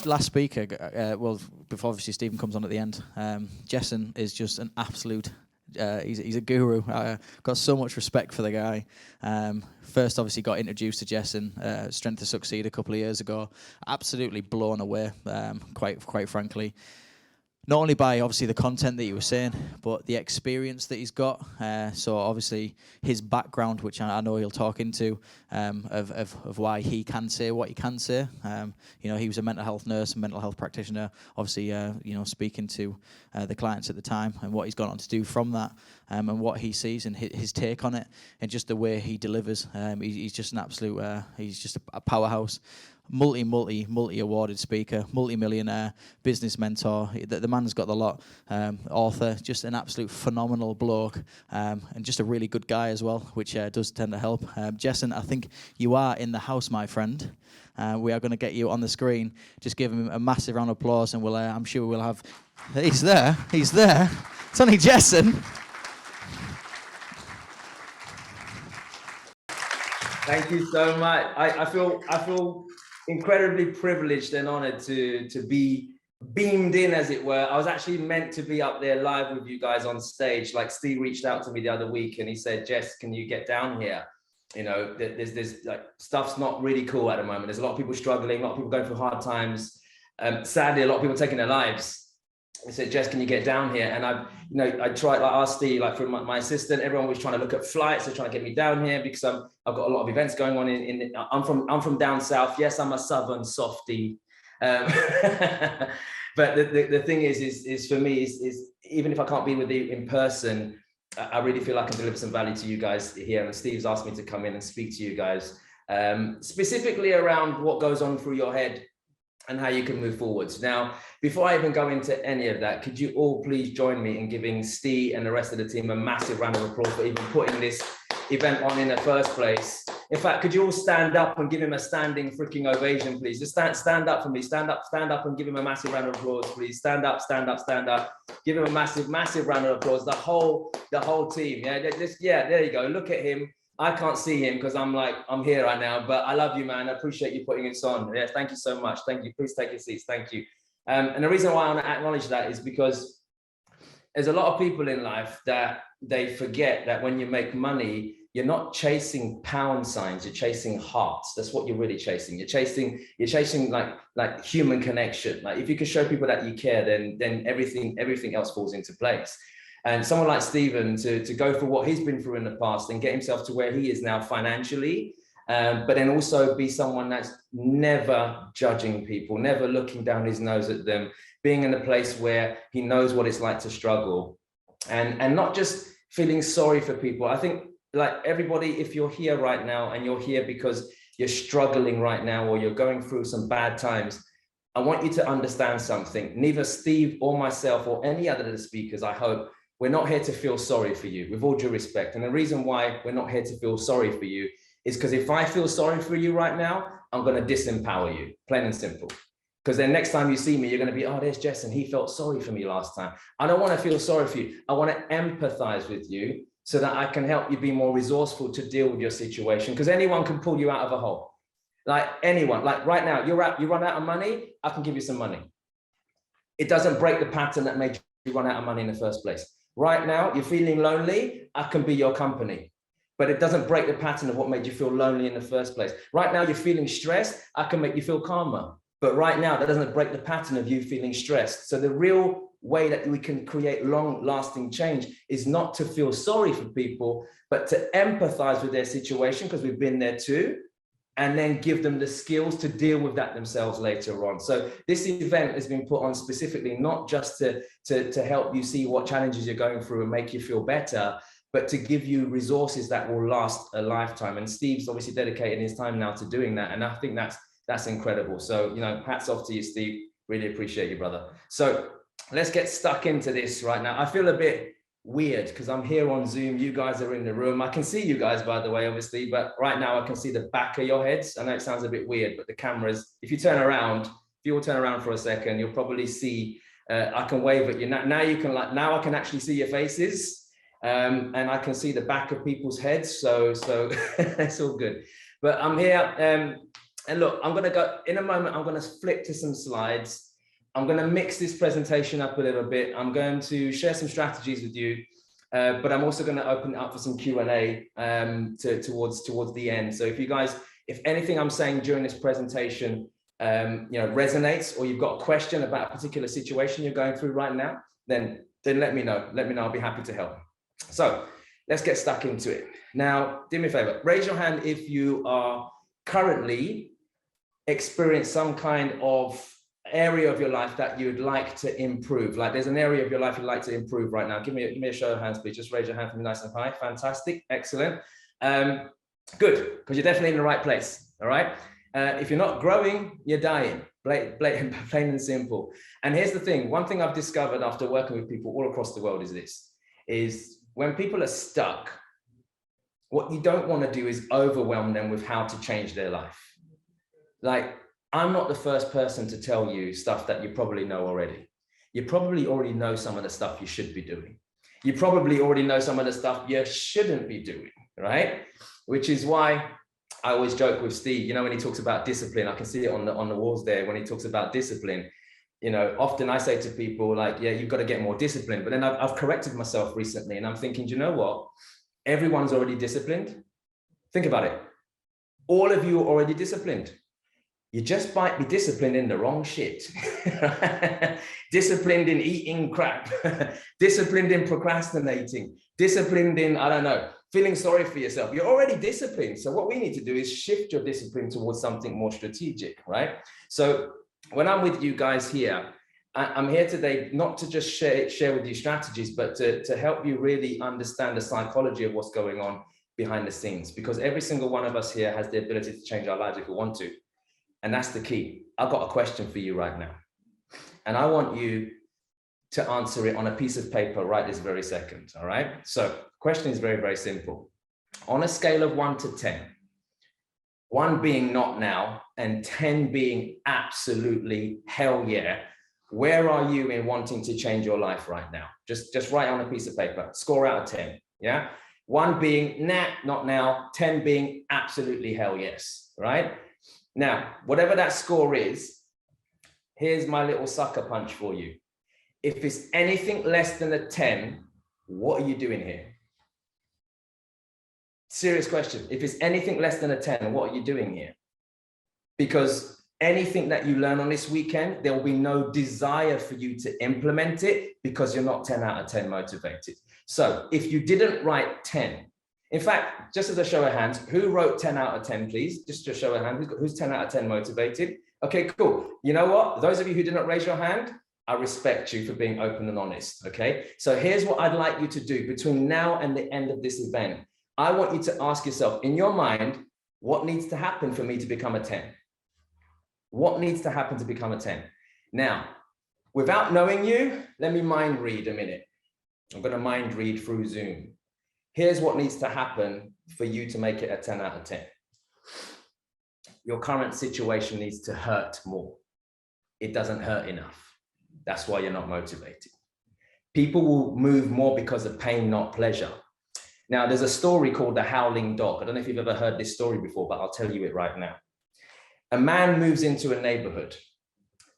last speaker, well, before obviously Stephen comes on at the end, Jessen is just an absolute. He's a guru. Got so much respect for the guy. First, obviously, got introduced to Jessen, Strength to Succeed, a couple of years ago. Absolutely blown away, quite frankly. Not only by obviously the content that you were saying, but the experience that he's got. So obviously his background, which I know he'll talk into, of why he can say what he can say. You know, he was a mental health nurse, a mental health practitioner. Obviously, you know, speaking to the clients at the time and what he's gone on to do from that, and what he sees and his take on it, and just the way he delivers. He's just an absolute. He's just a powerhouse. Multi awarded speaker, multi-millionaire, business mentor. The man's got the lot. Author, just an absolute phenomenal bloke, and just a really good guy as well, which does tend to help. Jessen, I think you are in the house, my friend. We are going to get you on the screen. Just give him a massive round of applause, and we'll. I'm sure we'll have. He's there. He's there. It's only Jessen. Thank you so much. I feel incredibly privileged and honored to be beamed in, as it were. I was actually meant to be up there live with you guys on stage. Like, Steve reached out to me the other week and he said, Jess, can you get down here? You know, there's like, stuff's not really cool at the moment. There's a lot of people struggling, a lot of people going through hard times. Sadly, a lot of people taking their lives. I said, Jess, can you get down here? And I tried, like, asked Steve, like, for my assistant, everyone was trying to look at flights, they're trying to get me down here because I've got a lot of events going on I'm from down south. Yes, I'm a southern softie. But the thing is for me is even if I can't be with you in person, I really feel I can deliver some value to you guys here. And Steve's asked me to come in and speak to you guys, specifically around what goes on through your head and how you can move forwards. Now, before I even go into any of that, could you all please join me in giving Steve and the rest of the team a massive round of applause for even putting this event on in the first place? In fact, could you all stand up and give him a standing freaking ovation, please? Just stand up for me. Stand up and give him a massive round of applause, please. Stand up. Give him a massive round of applause. The whole team. Yeah, there you go. Look at him. I can't see him because I'm here right now, but I love you, man. I appreciate you putting this on. Yeah, thank you so much. Thank you. Please take your seats. Thank you. And the reason why I want to acknowledge that is because there's a lot of people in life that they forget that when you make money, you're not chasing pound signs, you're chasing hearts. That's what you're really chasing. You're chasing like human connection. Like, if you can show people that you care, then everything else falls into place. And someone like Stephen to go for what he's been through in the past and get himself to where he is now financially, but then also be someone that's never judging people, never looking down his nose at them, being in a place where he knows what it's like to struggle, and not just feeling sorry for people. I think, like, everybody, if you're here right now and you're here because you're struggling right now or you're going through some bad times, I want you to understand something. Neither Steve or myself or any other of the speakers, I hope, we're not here to feel sorry for you, with all due respect. And the reason why we're not here to feel sorry for you is because if I feel sorry for you right now, I'm going to disempower you, plain and simple. Because then next time you see me, you're going to be, oh, there's Jessen. He felt sorry for me last time. I don't want to feel sorry for you. I want to empathize with you so that I can help you be more resourceful to deal with your situation. Because anyone can pull you out of a hole. Like, anyone. Like, right now, you run out of money, I can give you some money. It doesn't break the pattern that made you run out of money in the first place. Right now, you're feeling lonely, I can be your company. But it doesn't break the pattern of what made you feel lonely in the first place. Right now, you're feeling stressed, I can make you feel calmer. But right now, that doesn't break the pattern of you feeling stressed. So the real way that we can create long-lasting change is not to feel sorry for people, but to empathize with their situation, because we've been there too, and then give them the skills to deal with that themselves later on. So this event has been put on specifically not just to help you see what challenges you're going through and make you feel better, but to give you resources that will last a lifetime. And Steve's obviously dedicated his time now to doing that. And I think that's incredible. So, you know, hats off to you, Steve. Really appreciate you, brother. So let's get stuck into this right now. I feel a bit weird because I'm here on Zoom. You guys are in the room. I can see you guys, by the way, obviously, but right now I can see the back of your heads. I know it sounds a bit weird, but the cameras, if you all turn around for a second, you'll probably see, I can wave at you. Now I can actually see your faces. And I can see the back of people's heads. So it's all good. But I'm here. And look, I'm going to go in a moment. I'm going to flip to some slides. I'm going to mix this presentation up a little bit. I'm going to share some strategies with you, but I'm also going to open it up for some Q&A towards the end. So if you guys, if anything I'm saying during this presentation, resonates, or you've got a question about a particular situation you're going through right now, then let me know. Let me know. I'll be happy to help. So let's get stuck into it. Now, do me a favor. Raise your hand if you are currently experience some kind of area of your life that you'd like to improve. Like there's an area of your life you'd like to improve right now. Give me a show of hands, please. Just raise your hand for me nice and high. Fantastic. Excellent. Good, because you're definitely in the right place. All right. If you're not growing, you're dying. Plain and simple. And here's the thing. One thing I've discovered after working with people all across the world is this, is when people are stuck, what you don't want to do is overwhelm them with how to change their life. Like, I'm not the first person to tell you stuff that you probably know already. You probably already know some of the stuff you should be doing. You probably already know some of the stuff you shouldn't be doing, right? Which is why I always joke with Steve, when he talks about discipline, I can see it on the walls there when he talks about discipline. Often I say to people like, yeah, you've got to get more disciplined. But then I've corrected myself recently and I'm thinking, do you know what? Everyone's already disciplined. Think about it. All of you are already disciplined. You just might be disciplined in the wrong shit. Disciplined in eating crap, disciplined in procrastinating, disciplined in, I don't know, feeling sorry for yourself. You're already disciplined. So what we need to do is shift your discipline towards something more strategic, right? So when I'm with you guys here, I'm here today not to just share with you strategies, but to help you really understand the psychology of what's going on behind the scenes, because every single one of us here has the ability to change our lives if we want to. And that's the key. I've got a question for you right now. And I want you to answer it on a piece of paper right this very second, all right? So the question is very, very simple. On a scale of 1 to 10, 1 being not now and 10 being absolutely hell yeah, where are you in wanting to change your life right now? Just write on a piece of paper, score out of 10, yeah? 1 being nah, not now, 10 being absolutely hell yes, right? Now, whatever that score is, here's my little sucker punch for you. If it's anything less than a 10, what are you doing here? Serious question. If it's anything less than a 10, what are you doing here? Because anything that you learn on this weekend, there will be no desire for you to implement it because you're not 10 out of 10 motivated. So if you didn't write 10, in fact, just as a show of hands, who wrote 10 out of 10, please? Just a show of hands. Who's 10 out of 10 motivated? Okay, cool. You know what? Those of you who didn't raise your hand, I respect you for being open and honest, okay? So here's what I'd like you to do between now and the end of this event. I want you to ask yourself, in your mind, what needs to happen for me to become a 10? What needs to happen to become a 10? Now, without knowing you, let me mind read a minute. I'm going to mind read through Zoom. Here's what needs to happen for you to make it a 10 out of 10. Your current situation needs to hurt more. It doesn't hurt enough. That's why you're not motivated. People will move more because of pain, not pleasure. Now, there's a story called The Howling Dog. I don't know if you've ever heard this story before, but I'll tell you it right now. A man moves into a neighborhood,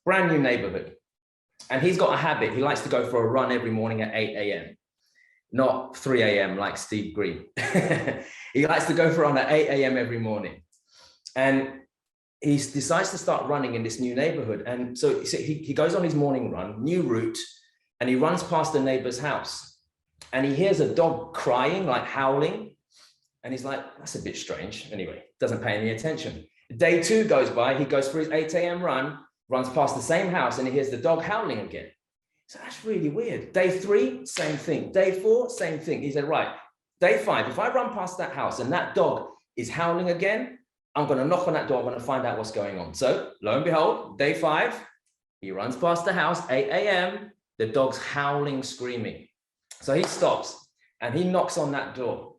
brand new neighborhood, and he's got a habit. He likes to go for a run every morning at 8 a.m. Not 3 a.m. like Steve Green. He likes to go for a run at 8 a.m. every morning. And he decides to start running in this new neighborhood. And so he goes on his morning run, new route, and he runs past the neighbor's house. And he hears a dog crying, like howling. And he's like, that's a bit strange. Anyway, doesn't pay any attention. Day 2 goes by, he goes for his 8 a.m. run, runs past the same house, and he hears the dog howling again. So that's really weird. Day 3, same thing. Day 4, same thing. He said, right, day 5, if I run past that house and that dog is howling again, I'm going to knock on that door. I'm going to find out what's going on. So lo and behold, day 5, he runs past the house, 8 a.m. The dog's howling, screaming. So he stops and he knocks on that door.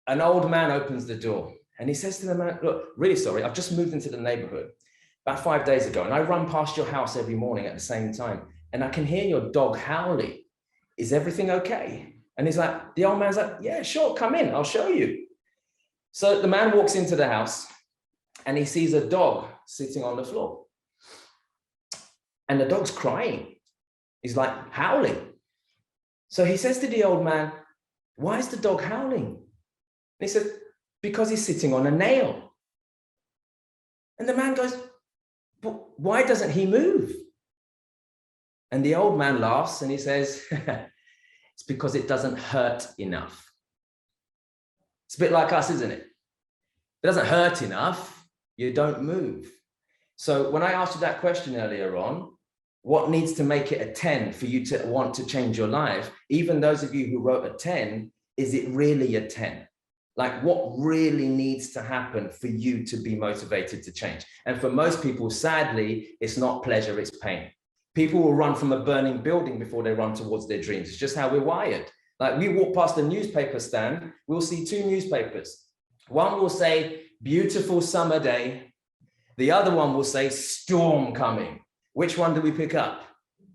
An old man opens the door and he says to the man, look, really sorry, I've just moved into the neighborhood about 5 days ago. And I run past your house every morning at the same time. And I can hear your dog howling. Is everything okay? And he's like, the old man's like, yeah, sure, come in, I'll show you. So the man walks into the house and he sees a dog sitting on the floor. And the dog's crying. He's like howling. So he says to the old man, "Why is the dog howling?" And he said, "Because he's sitting on a nail." And the man goes, "But why doesn't he move?" And the old man laughs and he says, "It's because it doesn't hurt enough." It's a bit like us, isn't it? It doesn't hurt enough, you don't move. So when I asked you that question earlier on, what needs to make it a 10 for you to want to change your life? Even those of you who wrote a 10, is it really a 10? Like, what really needs to happen for you to be motivated to change? And for most people, sadly, it's not pleasure, it's pain. People will run from a burning building before they run towards their dreams. It's just how we're wired. Like, we walk past a newspaper stand, we'll see two newspapers. One will say, "Beautiful summer day." The other one will say, "Storm coming." Which one do we pick up?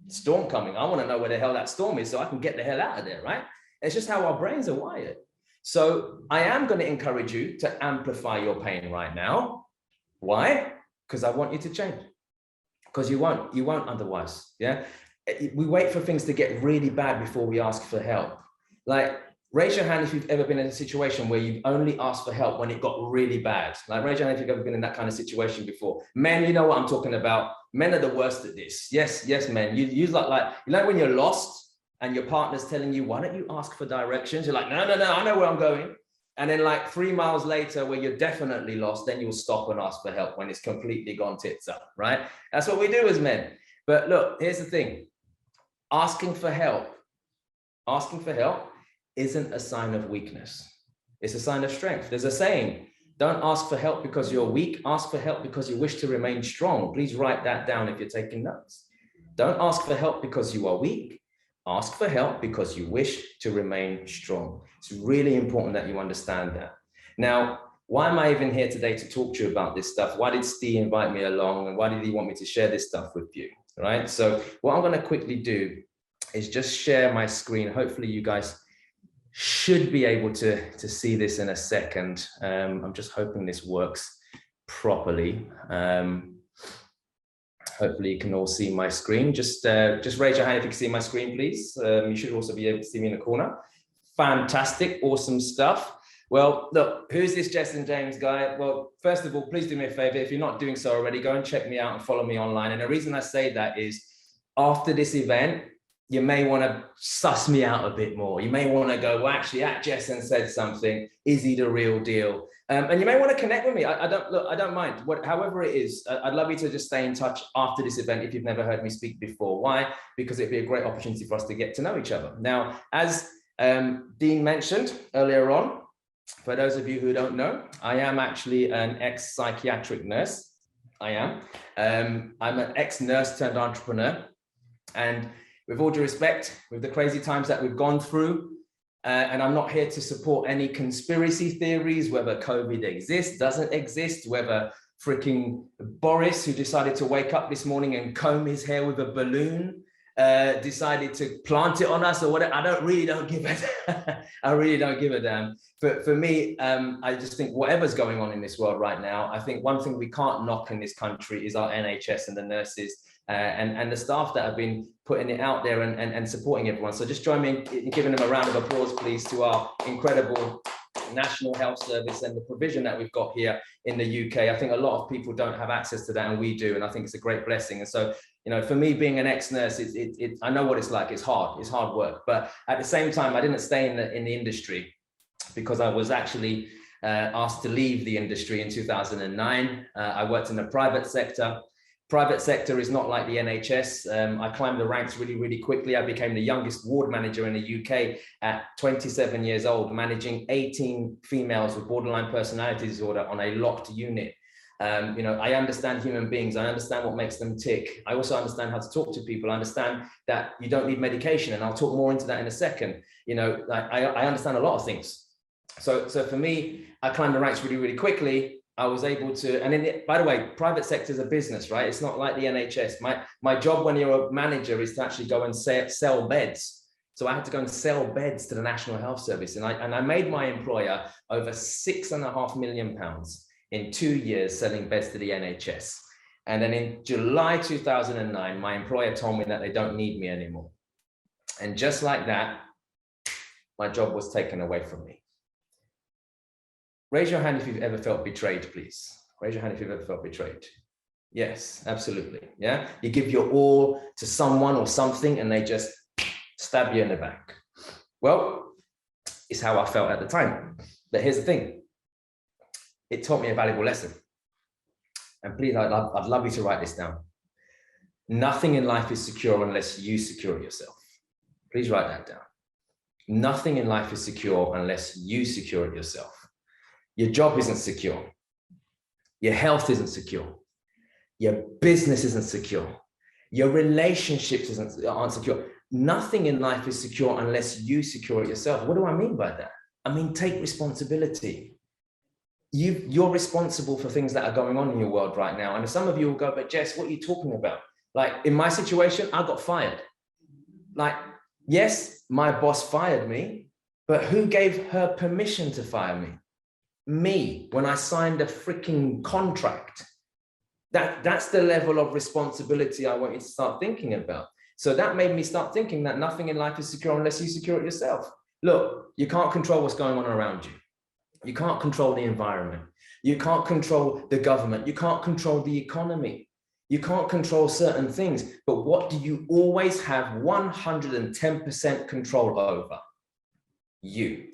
Storm coming. I want to know where the hell that storm is so I can get the hell out of there, right? It's just how our brains are wired. So I am going to encourage you to amplify your pain right now. Why? Because I want you to change. Because you won't otherwise. Yeah. We wait for things to get really bad before we ask for help. Like, raise your hand if you've ever been in a situation where you've only asked for help when it got really bad. Like, raise your hand if you've ever been in that kind of situation before. Men, you know what I'm talking about. Men are the worst at this. Yes, men. You like when you're lost and your partner's telling you, "Why don't you ask for directions?" You're like, no, I know where I'm going. And then like 3 miles later, where you're definitely lost, then you'll stop and ask for help when it's completely gone tits up, right? That's what we do as men. But look, here's the thing. Asking for help isn't a sign of weakness. It's a sign of strength. There's a saying, don't ask for help because you're weak. Ask for help because you wish to remain strong. Please write that down if you're taking notes. Don't ask for help because you are weak. Ask for help because you wish to remain strong. It's really important that you understand that. Now, why am I even here today to talk to you about this stuff? Why did Steve invite me along? And why did he want me to share this stuff with you? Right? So what I'm going to quickly do is just share my screen. Hopefully you guys should be able to see this in a second. I'm just hoping this works properly. Hopefully you can all see my screen. Just raise your hand if you can see my screen, please. You should also be able to see me in the corner. Fantastic, awesome stuff. Well, look, who's this Jessen James guy? Well, first of all, please do me a favor. If you're not doing so already, go and check me out and follow me online. And the reason I say that is after this event, you may want to suss me out a bit more. You may want to go, well, actually, Jessen said something. Is he the real deal? And you may want to connect with me. I don't mind. However it is, I'd love you to just stay in touch after this event if you've never heard me speak before. Why? Because it'd be a great opportunity for us to get to know each other. Now, as Dean mentioned earlier on, for those of you who don't know, I am actually an ex-psychiatric nurse. I am. I'm an ex-nurse turned entrepreneur. And with all due respect, with the crazy times that we've gone through, and I'm not here to support any conspiracy theories, whether COVID exists, doesn't exist, whether freaking Boris, who decided to wake up this morning and comb his hair with a balloon, decided to plant it on us or whatever. I really don't give a damn. For me, I just think whatever's going on in this world right now, I think one thing we can't knock in this country is our NHS and the nurses and the staff that have been putting it out there and supporting everyone. So just join me in giving them a round of applause, please, to our incredible National Health Service and the provision that we've got here in the UK. I think a lot of people don't have access to that, and we do, and I think it's a great blessing. And so, you know, for me, being an ex-nurse, I know what it's like. It's hard work. But at the same time, I didn't stay in the industry because I was actually asked to leave the industry in 2009. I worked in the private sector. Private sector is not like the NHS. I climbed the ranks really, really quickly. I became the youngest ward manager in the UK at 27 years old, managing 18 females with borderline personality disorder on a locked unit. You know, I understand human beings. I understand what makes them tick. I also understand how to talk to people. I understand that you don't need medication, and I'll talk more into that in a second. You know, I understand a lot of things. So for me, I climbed the ranks really, really quickly. I was able to, and then, by the way, private sector is a business, right? It's not like the NHS. My job when you're a manager is to actually go and sell beds. So I had to go and sell beds to the National Health Service, and I made my employer over £6.5 million in 2 years selling beds to the NHS. And then in July 2009, my employer told me that they don't need me anymore. And just like that, my job was taken away from me. Raise your hand if you've ever felt betrayed, please. Raise your hand if you've ever felt betrayed. Yes, absolutely. Yeah. You give your all to someone or something and they just stab you in the back. Well, it's how I felt at the time. But here's the thing. It taught me a valuable lesson. And please, I'd love you to write this down. Nothing in life is secure unless you secure it yourself. Please write that down. Nothing in life is secure unless you secure it yourself. Your job isn't secure. Your health isn't secure. Your business isn't secure. Your relationships aren't secure. Nothing in life is secure unless you secure it yourself. What do I mean by that? I mean, take responsibility. You're responsible for things that are going on in your world right now. And some of you will go, but Jess, what are you talking about? Like in my situation, I got fired. Like, yes, my boss fired me, but who gave her permission to fire me? Me, when I signed a freaking contract. That's the level of responsibility I want you to start thinking about. So that made me start thinking that nothing in life is secure unless you secure it yourself. Look, you can't control what's going on around you. You can't control the environment. You can't control the government. You can't control the economy. You can't control certain things. But what do you always have 110% control over? You,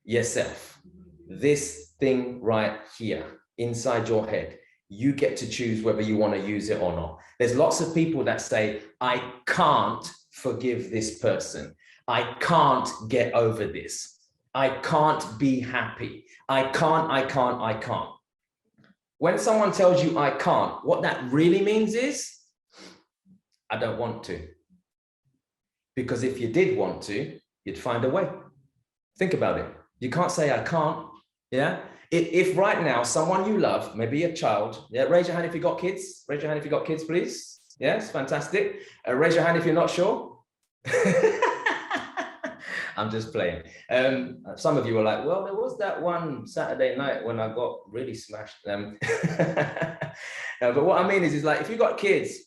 yourself. This thing right here, inside your head. You get to choose whether you want to use it or not. There's lots of people that say, I can't forgive this person. I can't get over this. I can't be happy. I can't. When someone tells you I can't, what that really means is, I don't want to. Because if you did want to, you'd find a way. Think about it. You can't say I can't, yeah? If right now, someone you love, maybe a child, yeah, raise your hand if you got kids. Raise your hand if you got kids, please. Yes, fantastic. Raise your hand if you're not sure. I'm just playing. Some of you are like, well, there was that one Saturday night when I got really smashed. But what I mean is like, if you got kids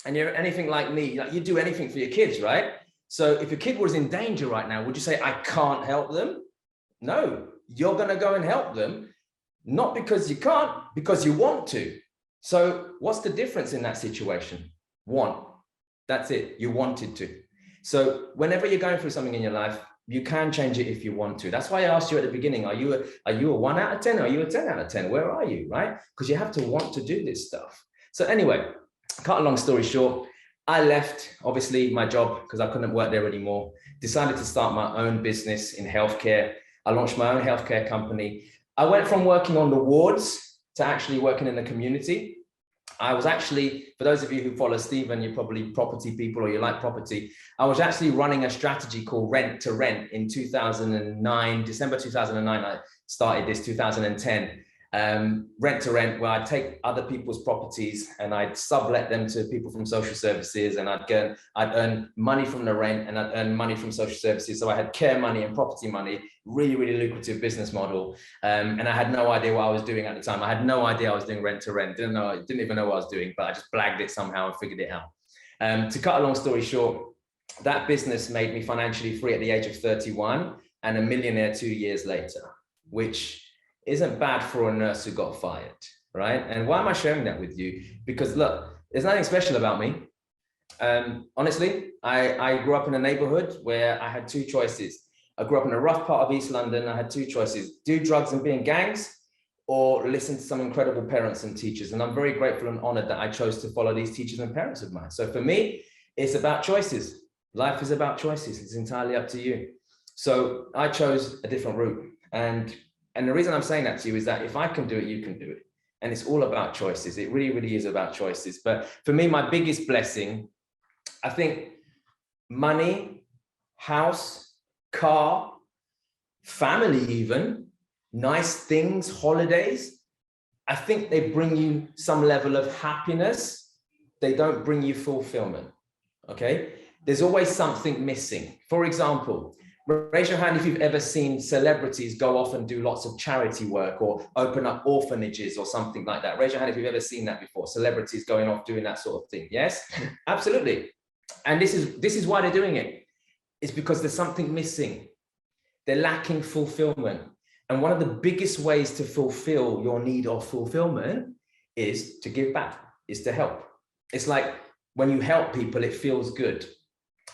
and you're anything like me, like you do anything for your kids, right? So if your kid was in danger right now, would you say, I can't help them? No, you're going to go and help them, not because you can't, because you want to. So what's the difference in that situation? Want. That's it. You wanted to. So whenever you're going through something in your life, you can change it if you want to. That's why I asked you at the beginning, are you a 1 out of 10? Are you a 10 out of 10? Where are you, right? Because you have to want to do this stuff. So anyway, cut a long story short, I left, obviously, my job because I couldn't work there anymore. Decided to start my own business in healthcare. I launched my own healthcare company. I went from working on the wards to actually working in the community. I was actually, for those of you who follow Stephen, you're probably property people or you like property. I was actually running a strategy called Rent to Rent in 2009, December 2009. I started this 2010. Rent to Rent, where I'd take other people's properties and I'd sublet them to people from social services, and I'd earn money from the rent and I'd earn money from social services. So I had care money and property money, really, really lucrative business model. And I had no idea what I was doing at the time. I had no idea I was doing Rent to Rent. Didn't even know what I was doing, but I just blagged it somehow and figured it out. To cut a long story short, that business made me financially free at the age of 31 and a millionaire 2 years later, which isn't bad for a nurse who got fired, right? And why am I sharing that with you? Because look, there's nothing special about me. Honestly, I grew up in a neighborhood where I had two choices. I grew up in a rough part of East London. I had two choices: do drugs and be in gangs, or listen to some incredible parents and teachers. And I'm very grateful and honored that I chose to follow these teachers and parents of mine. So for me, it's about choices. Life is about choices. It's entirely up to you. So I chose a different route. And the reason I'm saying that to you is that if I can do it, you can do it. And it's all about choices. It really, really is about choices. But for me, my biggest blessing, I think money, house, car, family even, nice things, holidays, I think they bring you some level of happiness. They don't bring you fulfillment, okay? There's always something missing. For example, Raise your hand if you've ever seen celebrities go off and do lots of charity work or open up orphanages or something like that. Raise your hand if you've ever seen that before. Celebrities going off doing that sort of thing. Yes, absolutely. And this is why they're doing it. It's because there's something missing. They're lacking fulfillment. And one of the biggest ways to fulfill your need of fulfillment is to give back, is to help. It's like when you help people, it feels good.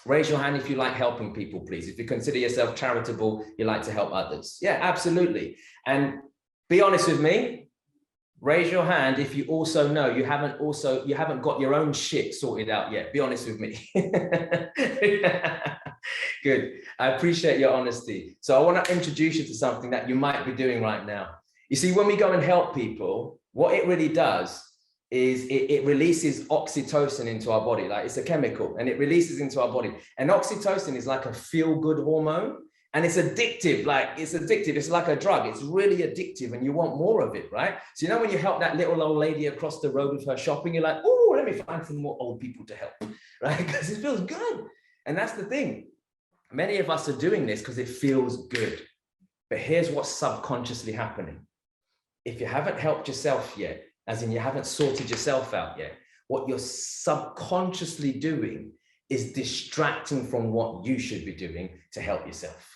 Raise your hand if you like helping people, please. If you consider yourself charitable, you like to help others. Yeah, absolutely. And be honest with me. Raise your hand if you also know you haven't got your own shit sorted out yet. Be honest with me. Good. I appreciate your honesty. So I want to introduce you to something that you might be doing right now. You see, when we go and help people, what it really does is it releases oxytocin into our body. Like, it's a chemical and it releases into our body. And oxytocin is like a feel-good hormone, and it's addictive. It's like a drug. It's really addictive and you want more of it, right? So, you know, when you help that little old lady across the road with her shopping, you're like, oh, let me find some more old people to help, right? Because it feels good. And that's the thing. Many of us are doing this because it feels good. But here's what's subconsciously happening. If you haven't helped yourself yet, as in you haven't sorted yourself out yet, what you're subconsciously doing is distracting from what you should be doing to help yourself.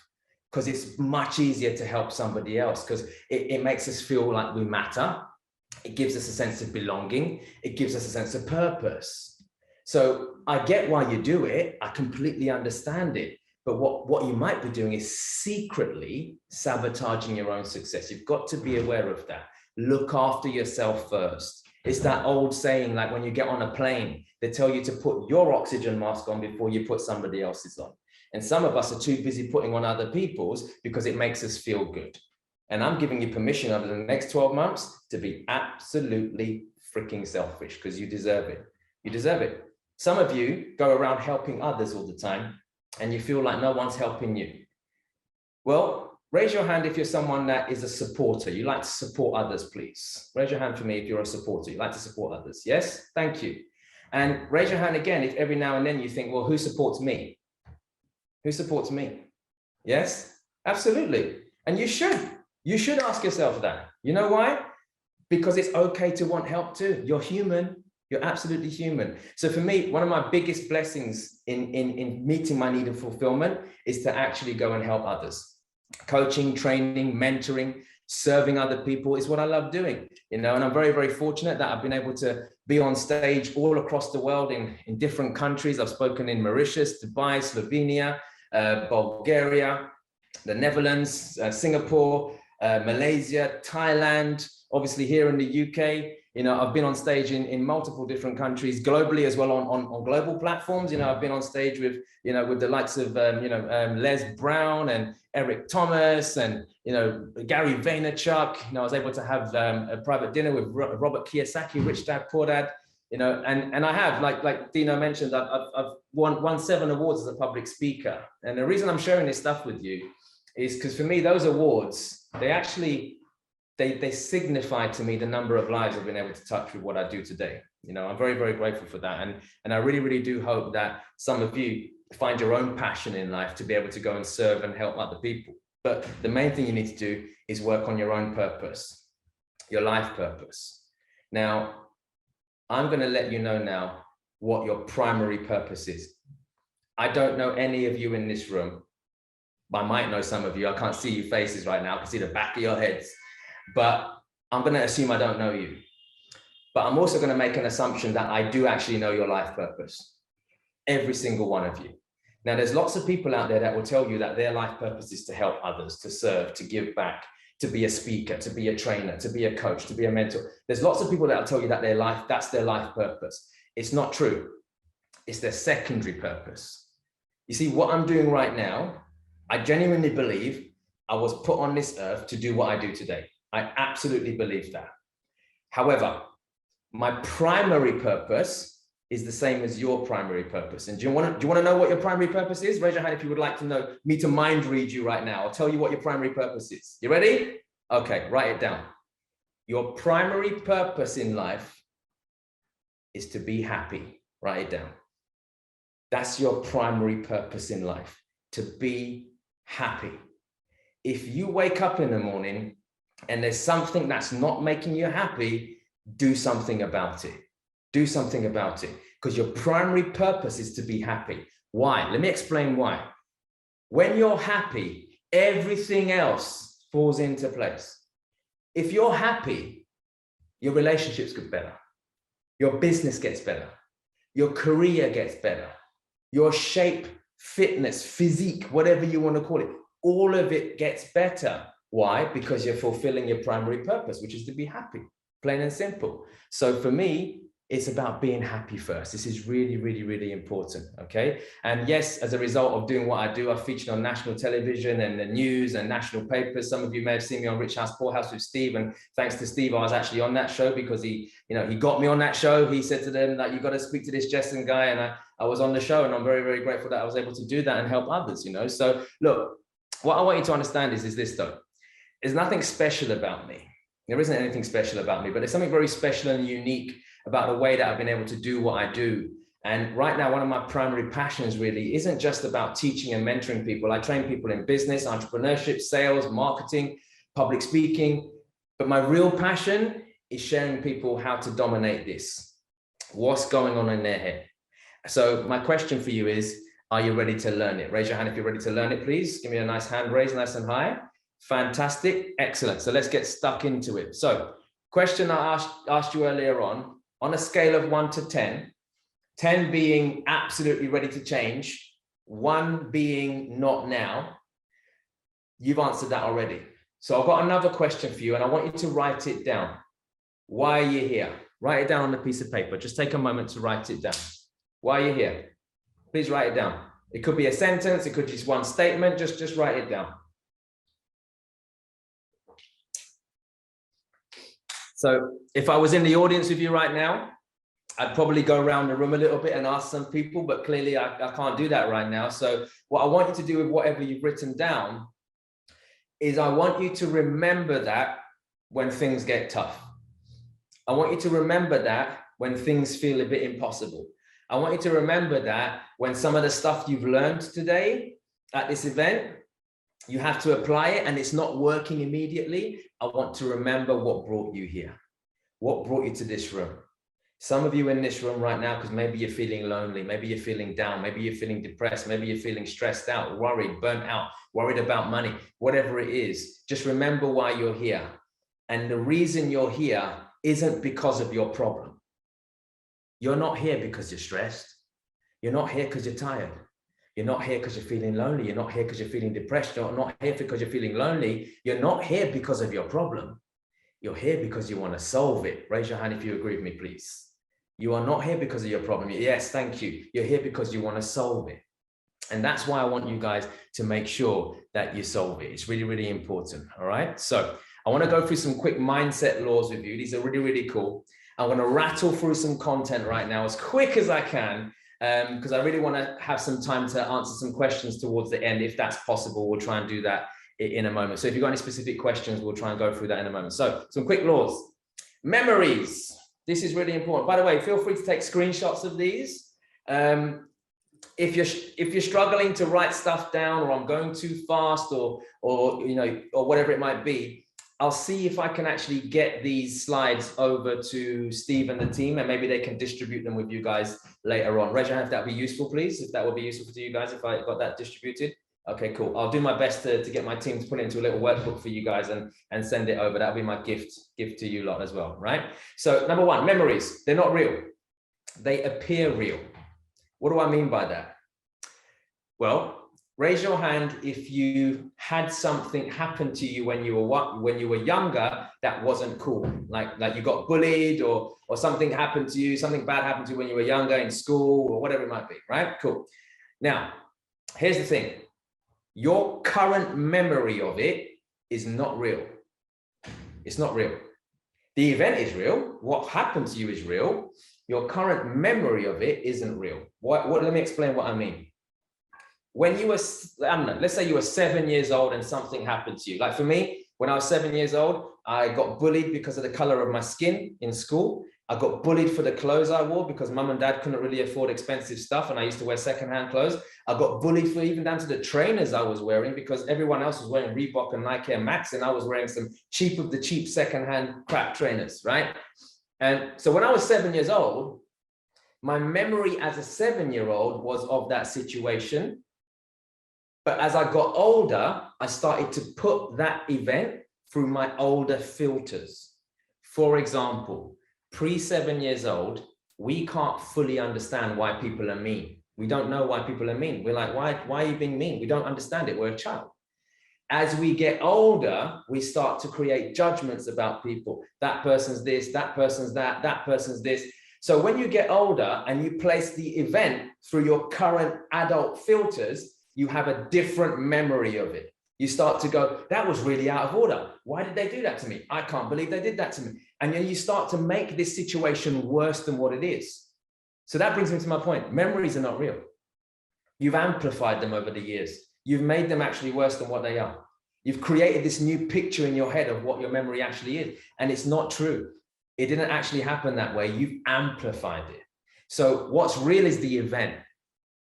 Because it's much easier to help somebody else, because it makes us feel like we matter. It gives us a sense of belonging. It gives us a sense of purpose. So I get why you do it. I completely understand it. But what you might be doing is secretly sabotaging your own success. You've got to be aware of that. Look after yourself first. It's that old saying, like when you get on a plane, they tell you to put your oxygen mask on before you put somebody else's on. And some of us are too busy putting on other people's because it makes us feel good. And I'm giving you permission over the next 12 months to be absolutely freaking selfish, because you deserve it. You deserve it. Some of you go around helping others all the time and you feel like no one's helping you. Well, raise your hand if you're someone that is a supporter. You like to support others, please. Raise your hand for me if you're a supporter. You like to support others. Yes? Thank you. And raise your hand again if every now and then you think, well, who supports me? Who supports me? Yes? Absolutely. And you should. You should ask yourself that. You know why? Because it's okay to want help too. You're human. You're absolutely human. So for me, one of my biggest blessings in meeting my need of fulfillment is to actually go and help others. Coaching, training, mentoring, serving other people is what I love doing, you know, and I'm very, very fortunate that I've been able to be on stage all across the world in different countries. I've spoken in Mauritius, Dubai, Slovenia, Bulgaria, the Netherlands, Singapore, Malaysia, Thailand, obviously here in the UK. You know, I've been on stage in multiple different countries globally as well on global platforms. You know, I've been on stage with, you know, with the likes of, Les Brown and Eric Thomas and, you know, Gary Vaynerchuk. You know, I was able to have a private dinner with Robert Kiyosaki, Rich Dad, Poor Dad, you know, and I have, like Dino mentioned, I've won 7 awards as a public speaker. And the reason I'm sharing this stuff with you is because for me, those awards, they actually, they signify to me the number of lives I've been able to touch with what I do today. You know, I'm very, very grateful for that. And I really, really do hope that some of you find your own passion in life to be able to go and serve and help other people. But the main thing you need to do is work on your own purpose, your life purpose. Now, I'm going to let you know now what your primary purpose is. I don't know any of you in this room. I might know some of you. I can't see your faces right now. I can see the back of your heads. But I'm going to assume I don't know you. But I'm also going to make an assumption that I do actually know your life purpose. Every single one of you. Now, there's lots of people out there that will tell you that their life purpose is to help others, to serve, to give back, to be a speaker, to be a trainer, to be a coach, to be a mentor. There's lots of people that will tell you that that's their life purpose. It's not true. It's their secondary purpose. You see, what I'm doing right now, I genuinely believe I was put on this earth to do what I do today. I absolutely believe that. However, my primary purpose is the same as your primary purpose. And do you want to know what your primary purpose is? Raise your hand if you would like to know me to mind read you right now. I'll tell you what your primary purpose is. You ready? Okay, write it down. Your primary purpose in life is to be happy. Write it down. That's your primary purpose in life, to be happy. If you wake up in the morning and there's something that's not making you happy, do something about it. Do something about it, because your primary purpose is to be happy. Why? Let me explain why. When you're happy, everything else falls into place. If you're happy, your relationships get better. Your business gets better. Your career gets better. Your shape, fitness, physique, whatever you want to call it, all of it gets better. Why? Because you're fulfilling your primary purpose, which is to be happy, plain and simple. So for me, it's about being happy first. This is really, really, really important, okay? And yes, as a result of doing what I do, I featured on national television and the news and national papers. Some of you may have seen me on Rich House, Poor House with Steve, and thanks to Steve, I was actually on that show because he got me on that show. He said to them that you got to speak to this Jessen guy, and I was on the show, and I'm very, very grateful that I was able to do that and help others, So look, what I want you to understand is this though. There's nothing special about me. There isn't anything special about me, but there's something very special and unique about the way that I've been able to do what I do. And right now, one of my primary passions really isn't just about teaching and mentoring people. I train people in business, entrepreneurship, sales, marketing, public speaking. But my real passion is sharing people how to dominate this. What's going on in their head? So my question for you is, are you ready to learn it? Raise your hand if you're ready to learn it, please. Give me a nice hand raise, nice and high. Fantastic, excellent. So let's get stuck into it. So question I asked you earlier on a scale of 1 to 10, 10 being absolutely ready to change, 1 being not now, you've answered that already. So I've got another question for you, and I want you to write it down. Why are you here? Write it down on a piece of paper. Just take a moment to write it down. Why are you here? Please write it down. It could be a sentence, it could be just one statement, just write it down. So if I was in the audience with you right now, I'd probably go around the room a little bit and ask some people, but clearly I can't do that right now. So what I want you to do with whatever you've written down is I want you to remember that when things get tough. I want you to remember that when things feel a bit impossible. I want you to remember that when some of the stuff you've learned today at this event, you have to apply it and it's not working immediately. I want to remember what brought you here. What brought you to this room? Some of you in this room right now, because maybe you're feeling lonely, maybe you're feeling down, maybe you're feeling depressed, maybe you're feeling stressed out, worried, burnt out, worried about money, whatever it is, just remember why you're here. And the reason you're here isn't because of your problem. You're not here because you're stressed. You're not here because you're tired. You're not here because you're feeling lonely. You're not here because you're feeling depressed. You're not here because you're feeling lonely. You're not here because of your problem. You're here because you want to solve it. Raise your hand if you agree with me, please. You are not here because of your problem. Yes, thank you. You're here because you want to solve it. And that's why I want you guys to make sure that you solve it. It's really, really important. All right. So I want to go through some quick mindset laws with you. These are really, really cool. I'm going to rattle through some content right now as quick as I can, because I really want to have some time to answer some questions towards the end. If that's possible, we'll try and do that in a moment. So if you've got any specific questions, we'll try and go through that in a moment. So some quick laws. Memories. This is really important. By the way, feel free to take screenshots of these. If you're struggling to write stuff down, or I'm going too fast, or whatever it might be, I'll see if I can actually get these slides over to Steve and the team, and maybe they can distribute them with you guys later on. Raise your hand if that would be useful, please. If that would be useful to you guys, if I got that distributed. Okay, cool. I'll do my best to get my team to put it into a little workbook for you guys and send it over. That'll be my gift to you lot as well, right? So number 1, memories. They're not real. They appear real. What do I mean by that? Well, raise your hand if you had something happen to you when you were younger that wasn't cool, like you got bullied, or something happened to you, something bad happened to you when you were younger in school, or whatever it might be, right? Cool. Now, here's the thing. Your current memory of it is not real. It's not real. The event is real. What happened to you is real. Your current memory of it isn't real. Let me explain what I mean. When you were, I don't know, let's say you were 7 years old and something happened to you. Like for me, when I was 7 years old, I got bullied because of the color of my skin in school. I got bullied for the clothes I wore because mum and dad couldn't really afford expensive stuff, and I used to wear secondhand clothes. I got bullied for even down to the trainers I was wearing because everyone else was wearing Reebok and Nike and Max, and I was wearing some cheap of the cheap secondhand crap trainers, right? And so when I was 7 years old, my memory as a 7-year-old was of that situation. But as I got older, I started to put that event through my older filters. For example, pre-7 years old, we can't fully understand why people are mean. We don't know why people are mean. We're like, why are you being mean? We don't understand it. We're a child. As we get older, we start to create judgments about people. That person's this, that person's that, that person's this. So when you get older and you place the event through your current adult filters, you have a different memory of it. You start to go, that was really out of order. Why did they do that to me? I can't believe they did that to me. And then you start to make this situation worse than what it is. So that brings me to my point. Memories are not real. You've amplified them over the years. You've made them actually worse than what they are. You've created this new picture in your head of what your memory actually is. And it's not true. It didn't actually happen that way. You've amplified it. So what's real is the event,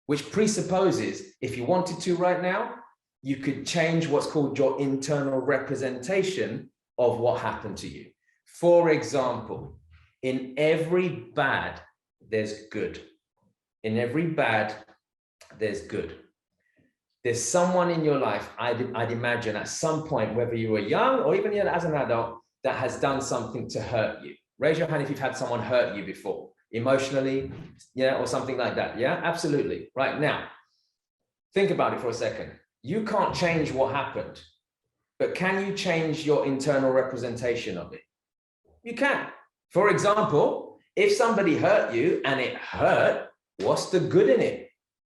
which presupposes if you wanted to right now, you could change what's called your internal representation of what happened to you. For example, in every bad, there's good. In every bad, there's good. There's someone in your life, I'd imagine at some point, whether you were young or even as an adult, that has done something to hurt you. Raise your hand if you've had someone hurt you before, emotionally, yeah, or something like that. Yeah, absolutely. Right now, think about it for a second. You can't change what happened, but can you change your internal representation of it? You can. For example, if somebody hurt you and it hurt, what's the good in it?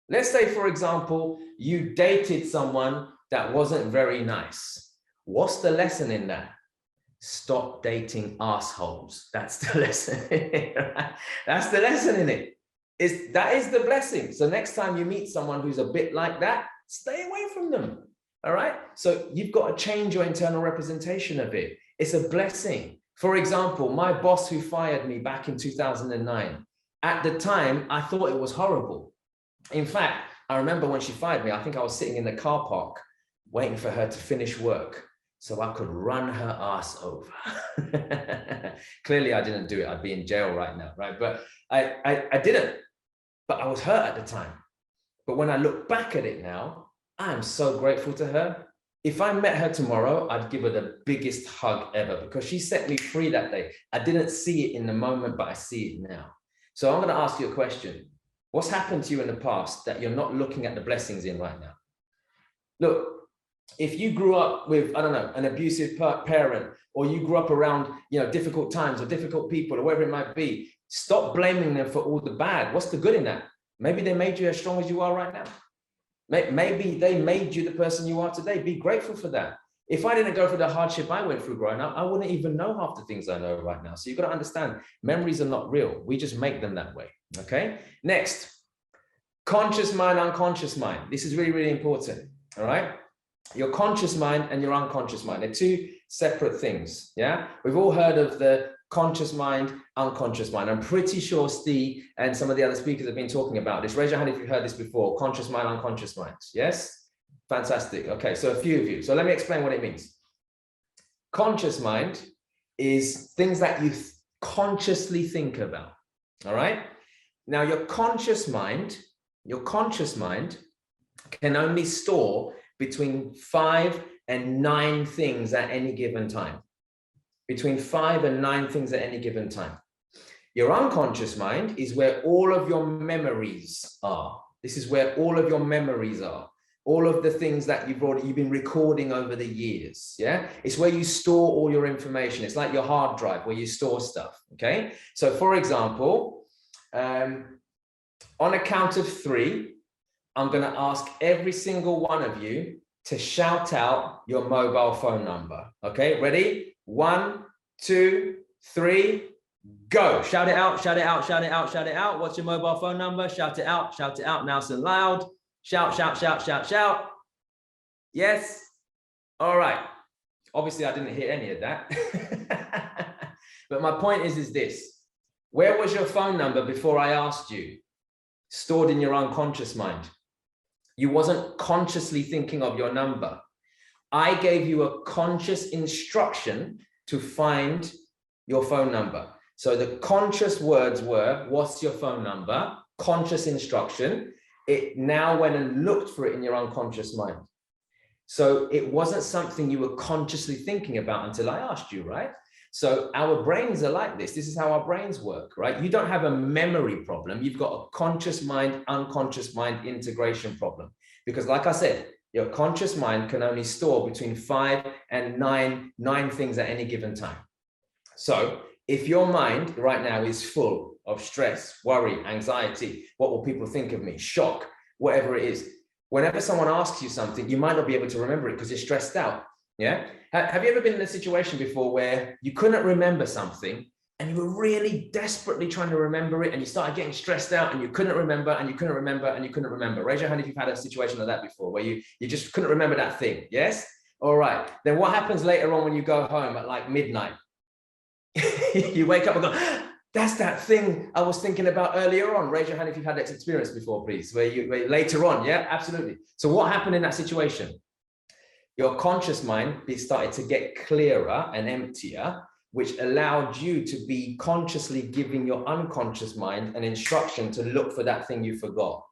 Let's say, for example, you dated someone that wasn't very nice. What's the lesson in that? Stop dating assholes. That's the lesson. That's the lesson in it. That is the blessing. So next time you meet someone who's a bit like that, stay away from them. All right. So you've got to change your internal representation of it. It's a blessing. For example, my boss who fired me back in 2009, at the time, I thought it was horrible. In fact, I remember when she fired me, I think I was sitting in the car park waiting for her to finish work so I could run her ass over. Clearly, I didn't do it. I'd be in jail right now, right? But I didn't. But I was hurt at the time. But when I look back at it now, I am so grateful to her. If I met her tomorrow, I'd give her the biggest hug ever because she set me free that day. I didn't see it in the moment, but I see it now. So I'm going to ask you a question. What's happened to you in the past that you're not looking at the blessings in right now? Look, if you grew up with, I don't know, an abusive parent, or you grew up around, difficult times or difficult people or whatever it might be, stop blaming them for all the bad. What's the good in that? Maybe they made you as strong as you are right now. Maybe they made you the person you are today. Be grateful for that. If I didn't go through the hardship I went through growing up, I wouldn't even know half the things I know right now. So you've got to understand, memories are not real. We just make them that way. Okay. Next, conscious mind, unconscious mind. This is really, really important. All right. Your conscious mind and your unconscious mind. They're two separate things. Yeah. We've all heard of the conscious mind, unconscious mind. I'm pretty sure Steve and some of the other speakers have been talking about this. Raise your hand if you've heard this before. Conscious mind, unconscious mind. Yes. Fantastic. Okay. So a few of you. So let me explain what it means. Conscious mind is things that you consciously think about. All right. Now your conscious mind can only store between 5 and 9 things at any given time. Between 5 and 9 things at any given time. Your unconscious mind is where all of your memories are. This is where all of your memories are. All of the things that you've been recording over the years. Yeah. It's where you store all your information. It's like your hard drive where you store stuff. Okay. So for example, on a count of 3, I'm going to ask every single one of you to shout out your mobile phone number. Okay, ready? 1, 2, 3, go. Shout it out, shout it out, shout it out, shout it out. What's your mobile phone number? Shout it out nice and loud. Shout, shout, shout, shout, shout. Yes. All right. Obviously, I didn't hear any of that. But my point is this. Where was your phone number before I asked you? Stored in your unconscious mind. You wasn't consciously thinking of your number. I gave you a conscious instruction to find your phone number. So the conscious words were, what's your phone number? Conscious instruction. It now went and looked for it in your unconscious mind. So it wasn't something you were consciously thinking about until I asked you, right? So our brains are like this. This is how our brains work, right? You don't have a memory problem. You've got a conscious mind, unconscious mind integration problem. Because like I said, your conscious mind can only store between 5 and 9 things at any given time. So if your mind right now is full of stress, worry, anxiety, what will people think of me, shock, whatever it is, whenever someone asks you something, you might not be able to remember it because you're stressed out. Yeah. Have you ever been in a situation before where you couldn't remember something and you were really desperately trying to remember it and you started getting stressed out and you couldn't remember and you couldn't remember and you couldn't remember? Raise your hand if you've had a situation like that before where you just couldn't remember that thing. Yes. All right. Then what happens later on when you go home at like midnight? You wake up and go, that's that thing I was thinking about earlier on. Raise your hand if you've had that experience before, please, where later on. Yeah, absolutely. So what happened in that situation? Your conscious mind started to get clearer and emptier, which allowed you to be consciously giving your unconscious mind an instruction to look for that thing you forgot.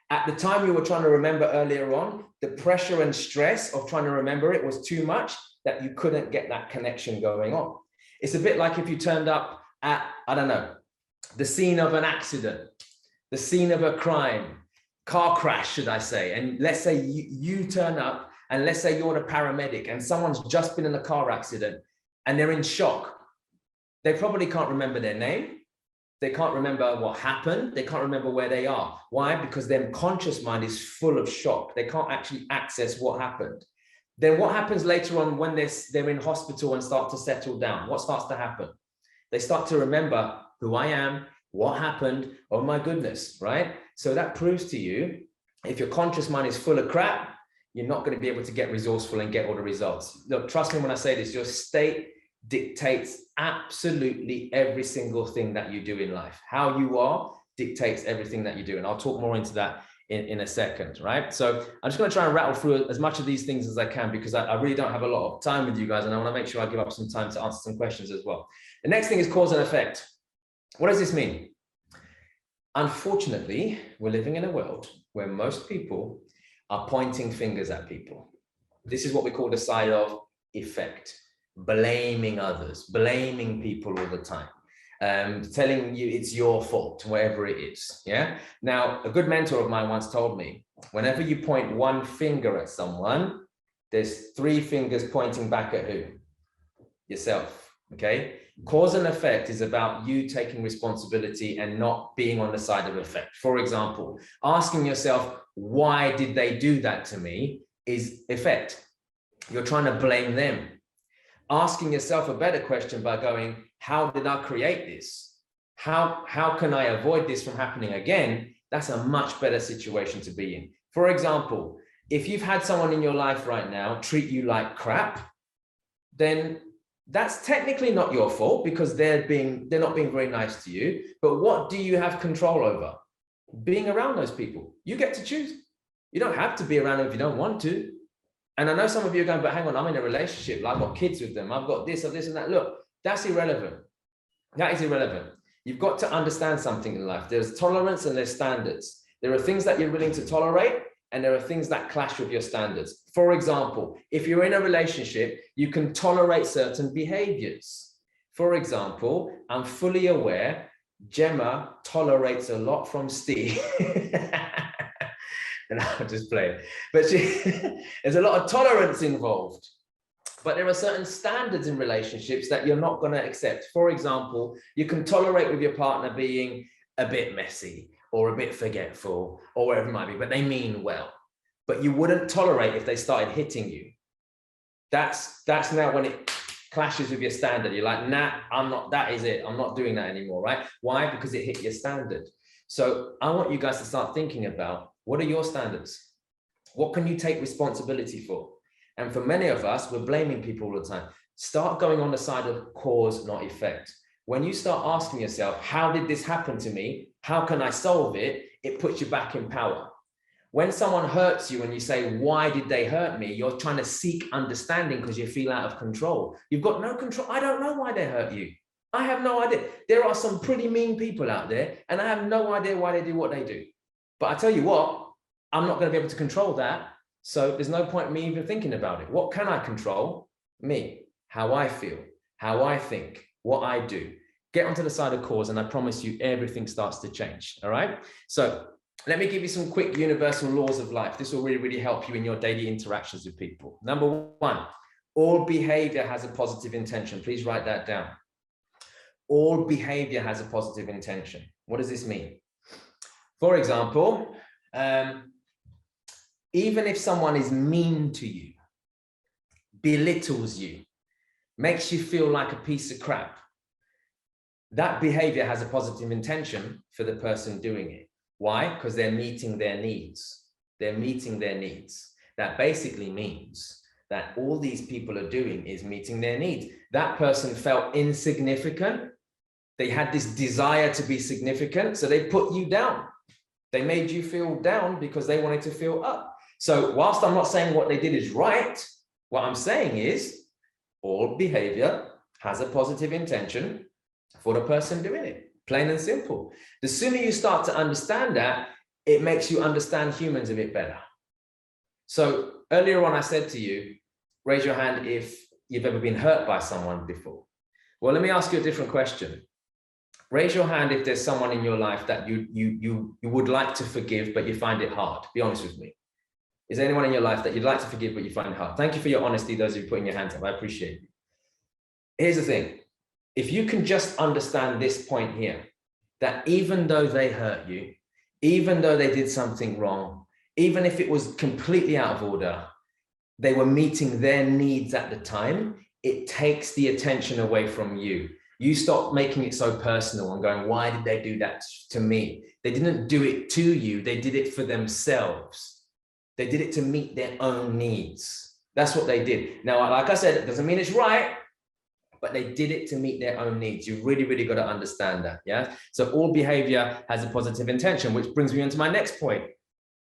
At the time you were trying to remember earlier on, the pressure and stress of trying to remember it was too much that you couldn't get that connection going on. It's a bit like if you turned up at, I don't know, the scene of an accident, the scene of a crime, car crash, should I say, and let's say you turn up and let's say you're the paramedic and someone's just been in a car accident and they're in shock. They probably can't remember their name. They can't remember what happened. They can't remember where they are. Why? Because their conscious mind is full of shock. They can't actually access what happened. Then what happens later on when they're in hospital and start to settle down? What starts to happen? They start to remember who I am, what happened, oh my goodness, right? So that proves to you, if your conscious mind is full of crap, you're not going to be able to get resourceful and get all the results. Look, trust me when I say this, your state dictates absolutely every single thing that you do in life. How you are dictates everything that you do. And I'll talk more into that in a second, right? So I'm just going to try and rattle through as much of these things as I can because I really don't have a lot of time with you guys and I want to make sure I give up some time to answer some questions as well. The next thing is cause and effect. What does this mean? Unfortunately, we're living in a world where most people are pointing fingers at people. This is what we call the side of effect, blaming others, blaming people all the time. Telling you it's your fault, wherever it is. Yeah. Now, a good mentor of mine once told me, whenever you point one finger at someone, there's 3 fingers pointing back at who? Yourself. Okay. Cause and effect is about you taking responsibility and not being on the side of effect. For example, asking yourself, why did they do that to me is effect. You're trying to blame them. Asking yourself a better question by going, how did I create this? How can I avoid this from happening again? That's a much better situation to be in. For example, if you've had someone in your life right now treat you like crap, then that's technically not your fault because they're not being very nice to you. But what do you have control over? Being around those people. You get to choose. You don't have to be around them if you don't want to. And I know some of you are going, but hang on, I'm in a relationship. I've got kids with them. I've got this or this and that. Look, that's irrelevant. That is irrelevant. You've got to understand something in life. There's tolerance and there's standards. There are things that you're willing to tolerate and there are things that clash with your standards. For example, if you're in a relationship, you can tolerate certain behaviors. For example, I'm fully aware Gemma tolerates a lot from Steve. And I'll just play. But there's a lot of tolerance involved. But there are certain standards in relationships that you're not going to accept. For example, you can tolerate with your partner being a bit messy or a bit forgetful or whatever it might be, but they mean well. But you wouldn't tolerate if they started hitting you. That's now when it clashes with your standard. You're like, nah, I'm not, that is it. I'm not doing that anymore, right? Why? Because it hit your standard. So I want you guys to start thinking about, what are your standards? What can you take responsibility for? And for many of us, we're blaming people all the time. Start going on the side of cause, not effect. When you start asking yourself, how did this happen to me? How can I solve it? It puts you back in power. When someone hurts you and you say, why did they hurt me? You're trying to seek understanding because you feel out of control. You've got no control. I don't know why they hurt you. I have no idea. There are some pretty mean people out there, and I have no idea why they do what they do. But I tell you what, I'm not going to be able to control that. So there's no point in me even thinking about it. What can I control? Me, how I feel, how I think, what I do. Get onto the side of cause, and I promise you everything starts to change. All right. So let me give you some quick universal laws of life. This will really, really help you in your daily interactions with people. Number one, all behavior has a positive intention. Please write that down. All behavior has a positive intention. What does this mean? For example, even if someone is mean to you, belittles you, makes you feel like a piece of crap, that behavior has a positive intention for the person doing it. Why? Because they're meeting their needs. They're meeting their needs. That basically means that all these people are doing is meeting their needs. That person felt insignificant. They had this desire to be significant, so they put you down. They made you feel down because they wanted to feel up. So whilst I'm not saying what they did is right, what I'm saying is all behavior has a positive intention for the person doing it, plain and simple. The sooner you start to understand that, it makes you understand humans a bit better. So earlier on, I said to you, raise your hand if you've ever been hurt by someone before. Well, let me ask you a different question. Raise your hand if there's someone in your life that you would like to forgive, but you find it hard. Be honest with me. Is there anyone in your life that you'd like to forgive, but you find it hard? Thank you for your honesty, those of you putting your hands up. I appreciate it. Here's the thing. If you can just understand this point here, that even though they hurt you, even though they did something wrong, even if it was completely out of order, they were meeting their needs at the time, it takes the attention away from you. You stop making it so personal and going, why did they do that to me? They didn't do it to you. They did it for themselves. They did it to meet their own needs. That's what they did. Now, like I said, it doesn't mean it's right, but they did it to meet their own needs. You really, really got to understand that, yeah? So all behavior has a positive intention, which brings me on to my next point.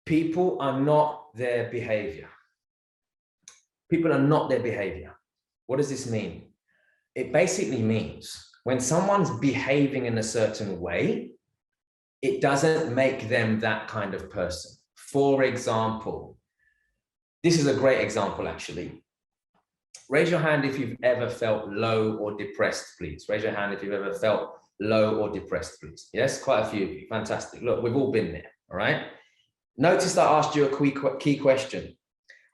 People are not their behavior. People are not their behavior. What does this mean? It basically means when someone's behaving in a certain way, it doesn't make them that kind of person. For example, this is a great example, actually. Raise your hand if you've ever felt low or depressed, please. Raise your hand if you've ever felt low or depressed, please. Yes, quite a few of you. Fantastic. Look, we've all been there, all right? Notice I asked you a key question.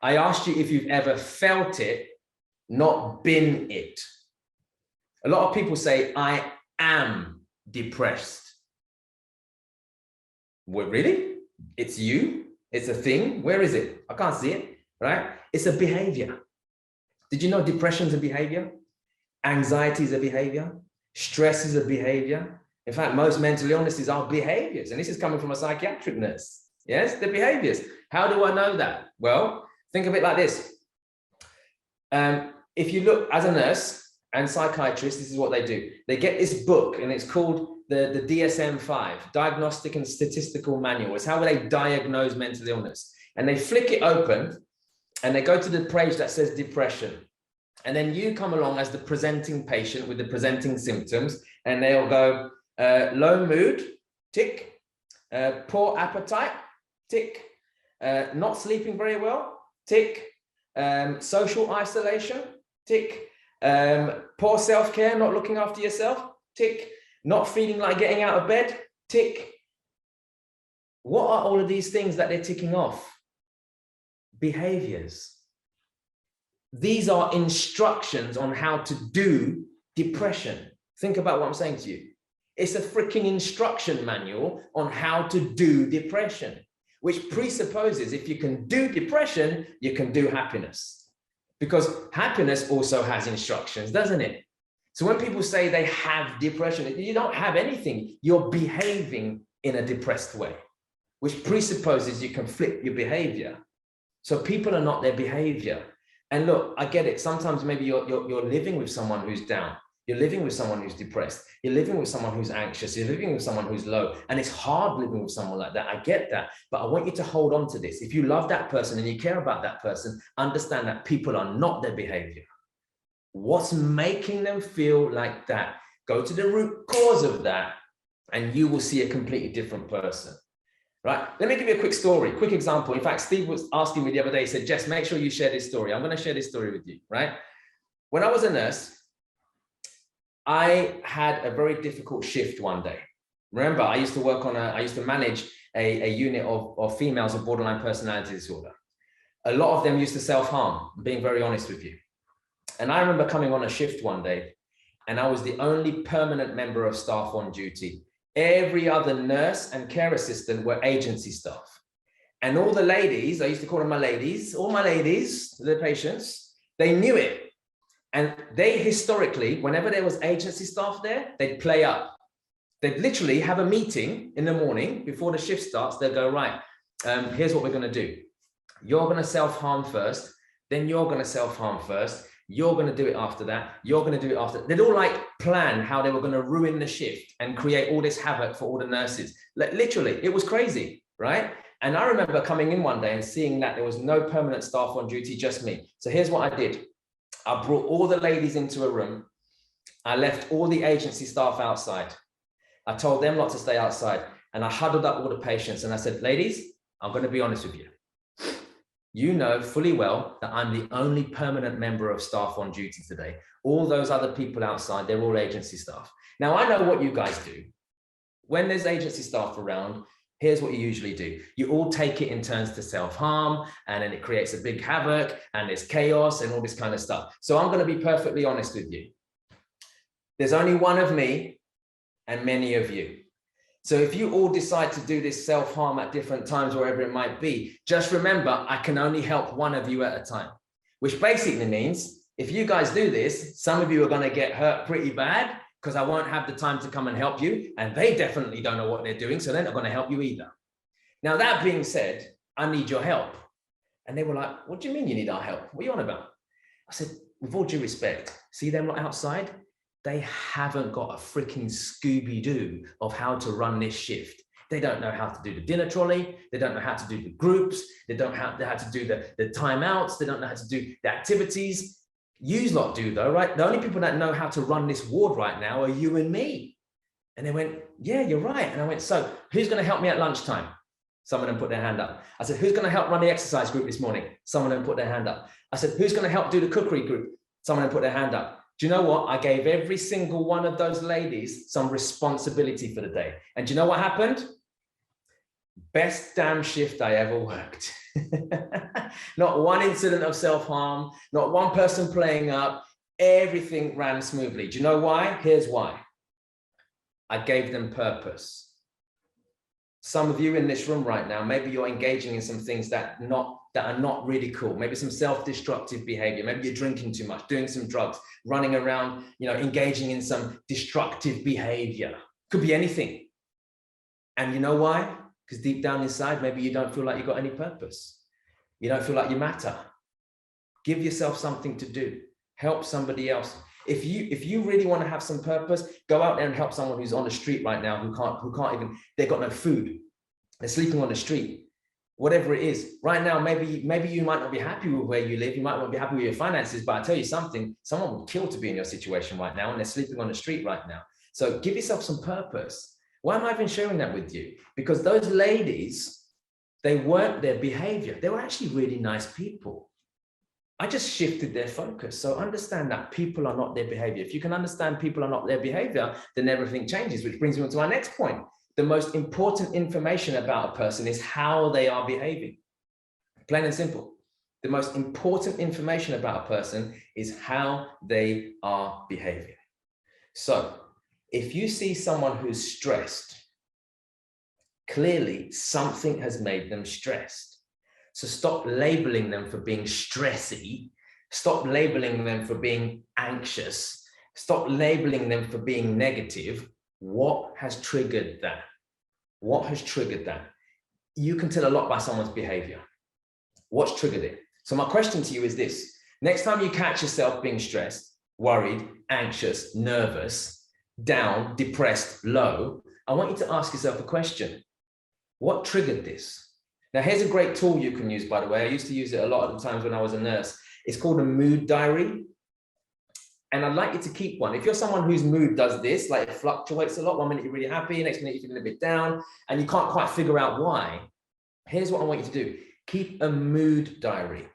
I asked you if you've ever felt it, not been it. A lot of people say, I am depressed. Well, really? It's you? It's a thing? Where is it? I can't see it, right? It's a behavior. Did you know depression is a behavior? Anxiety is a behavior. Stress is a behavior. In fact, most mental illnesses are behaviors. And this is coming from a psychiatric nurse. Yes, the behaviors. How do I know that? Well, think of it like this. If you look as a nurse and psychiatrist, this is what they do. They get this book and it's called the DSM-5, Diagnostic and Statistical Manual. It's how they diagnose mental illness. And they flick it open and they go to the page that says depression. And then you come along as the presenting patient with the presenting symptoms, and they'll go low mood, tick, poor appetite, tick, not sleeping very well, tick, social isolation, tick, poor self-care, not looking after yourself, tick, not feeling like getting out of bed, tick. What are all of these things that they're ticking off? Behaviors. These are instructions on how to do depression. Think about what I'm saying to you. It's a freaking instruction manual on how to do depression, which presupposes if you can do depression, you can do happiness. Because happiness also has instructions, doesn't it? So when people say they have depression, you don't have anything. You're behaving in a depressed way, which presupposes you can flip your behavior. So people are not their behavior. And look, I get it. Sometimes maybe you're living with someone who's down. You're living with someone who's depressed. You're living with someone who's anxious. You're living with someone who's low. And it's hard living with someone like that. I get that. But I want you to hold on to this. If you love that person and you care about that person, understand that people are not their behavior. What's making them feel like that? Go to the root cause of that, and you will see a completely different person. Right? Let me give you a quick story, quick example. In fact, Steve was asking me the other day, he said, Jess, make sure you share this story. I'm going to share this story with you, right? When I was a nurse, I had a very difficult shift one day. Remember, I used to manage a unit of females with borderline personality disorder. A lot of them used to self-harm, being very honest with you. And I remember coming on a shift one day, and I was the only permanent member of staff on duty. Every other nurse and care assistant were agency staff. And all the ladies, I used to call them my ladies, all my ladies, the patients, they knew it. And they historically, whenever there was agency staff there, they'd play up. They'd literally have a meeting in the morning before the shift starts. They'll go, right, here's what we're going to do. You're going to self-harm first, then you're going to self-harm first. You're going to do it after that. You're going to do it after. They'd all like plan how they were going to ruin the shift and create all this havoc for all the nurses. Like, literally, it was crazy, right? And I remember coming in one day and seeing that there was no permanent staff on duty, just me. So here's what I did. I brought all the ladies into a room. I left all the agency staff outside. I told them not to stay outside. And I huddled up all the patients and I said, ladies, I'm going to be honest with you. You know fully well that I'm the only permanent member of staff on duty today. All those other people outside, they're all agency staff. Now, I know what you guys do. When there's agency staff around, here's what you usually do. You all take it in turns to self-harm, and then it creates a big havoc, and there's chaos and all this kind of stuff. So I'm going to be perfectly honest with you. There's only one of me and many of you. So if you all decide to do this self-harm at different times, wherever it might be, just remember, I can only help one of you at a time, which basically means if you guys do this, some of you are going to get hurt pretty bad because I won't have the time to come and help you. And they definitely don't know what they're doing, so they're not going to help you either. Now, that being said, I need your help. And they were like, what do you mean you need our help? What are you on about? I said, with all due respect, see them lot outside? They haven't got a freaking Scooby-Doo of how to run this shift. They don't know how to do the dinner trolley. They don't know how to do the groups. They don't know how to do the timeouts. They don't know how to do the activities. Yous lot do though, right? The only people that know how to run this ward right now are you and me. And they went, yeah, you're right. And I went, so who's going to help me at lunchtime? Some of them put their hand up. I said, who's going to help run the exercise group this morning? Some of them put their hand up. I said, who's going to help do the cookery group? Some of them put their hand up. Do you know what? I gave every single one of those ladies some responsibility for the day. And do you know what happened? Best damn shift I ever worked. Not one incident of self-harm, not one person playing up. Everything ran smoothly. Do you know why? Here's why. I gave them purpose. Some of you in this room right now, maybe you're engaging in some things that are not really cool. Maybe some self-destructive behavior. Maybe you're drinking too much, doing some drugs, running around, engaging in some destructive behavior. Could be anything. And you know why? Because deep down inside, maybe you don't feel like you've got any purpose. You don't feel like you matter. Give yourself something to do. Help somebody else. If you really want to have some purpose, go out there and help someone who's on the street right now, who can't even, they've got no food. They're sleeping on the street. Whatever it is. Right now, maybe you might not be happy with where you live. You might not be happy with your finances, but I tell you something, someone would kill to be in your situation right now, and they're sleeping on the street right now. So give yourself some purpose. Why am I even sharing that with you? Because those ladies, they weren't their behavior. They were actually really nice people. I just shifted their focus. So understand that people are not their behavior. If you can understand people are not their behavior, then everything changes, which brings me on to our next point. The most important information about a person is how they are behaving. Plain and simple. The most important information about a person is how they are behaving. So if you see someone who's stressed, clearly something has made them stressed. So stop labeling them for being stressy. Stop labeling them for being anxious. Stop labeling them for being negative. What has triggered that? What has triggered that? You can tell a lot by someone's behavior. What's triggered it? So my question to you is this. Next time you catch yourself being stressed, worried, anxious, nervous, down, depressed, low, I want you to ask yourself a question. What triggered this? Now, here's a great tool you can use, by the way. I used to use it a lot of the times when I was a nurse. It's called a mood diary. And I'd like you to keep one. If you're someone whose mood does this, like it fluctuates a lot, 1 minute you're really happy, next minute you're feeling a bit down, and you can't quite figure out why, here's what I want you to do. Keep a mood diary.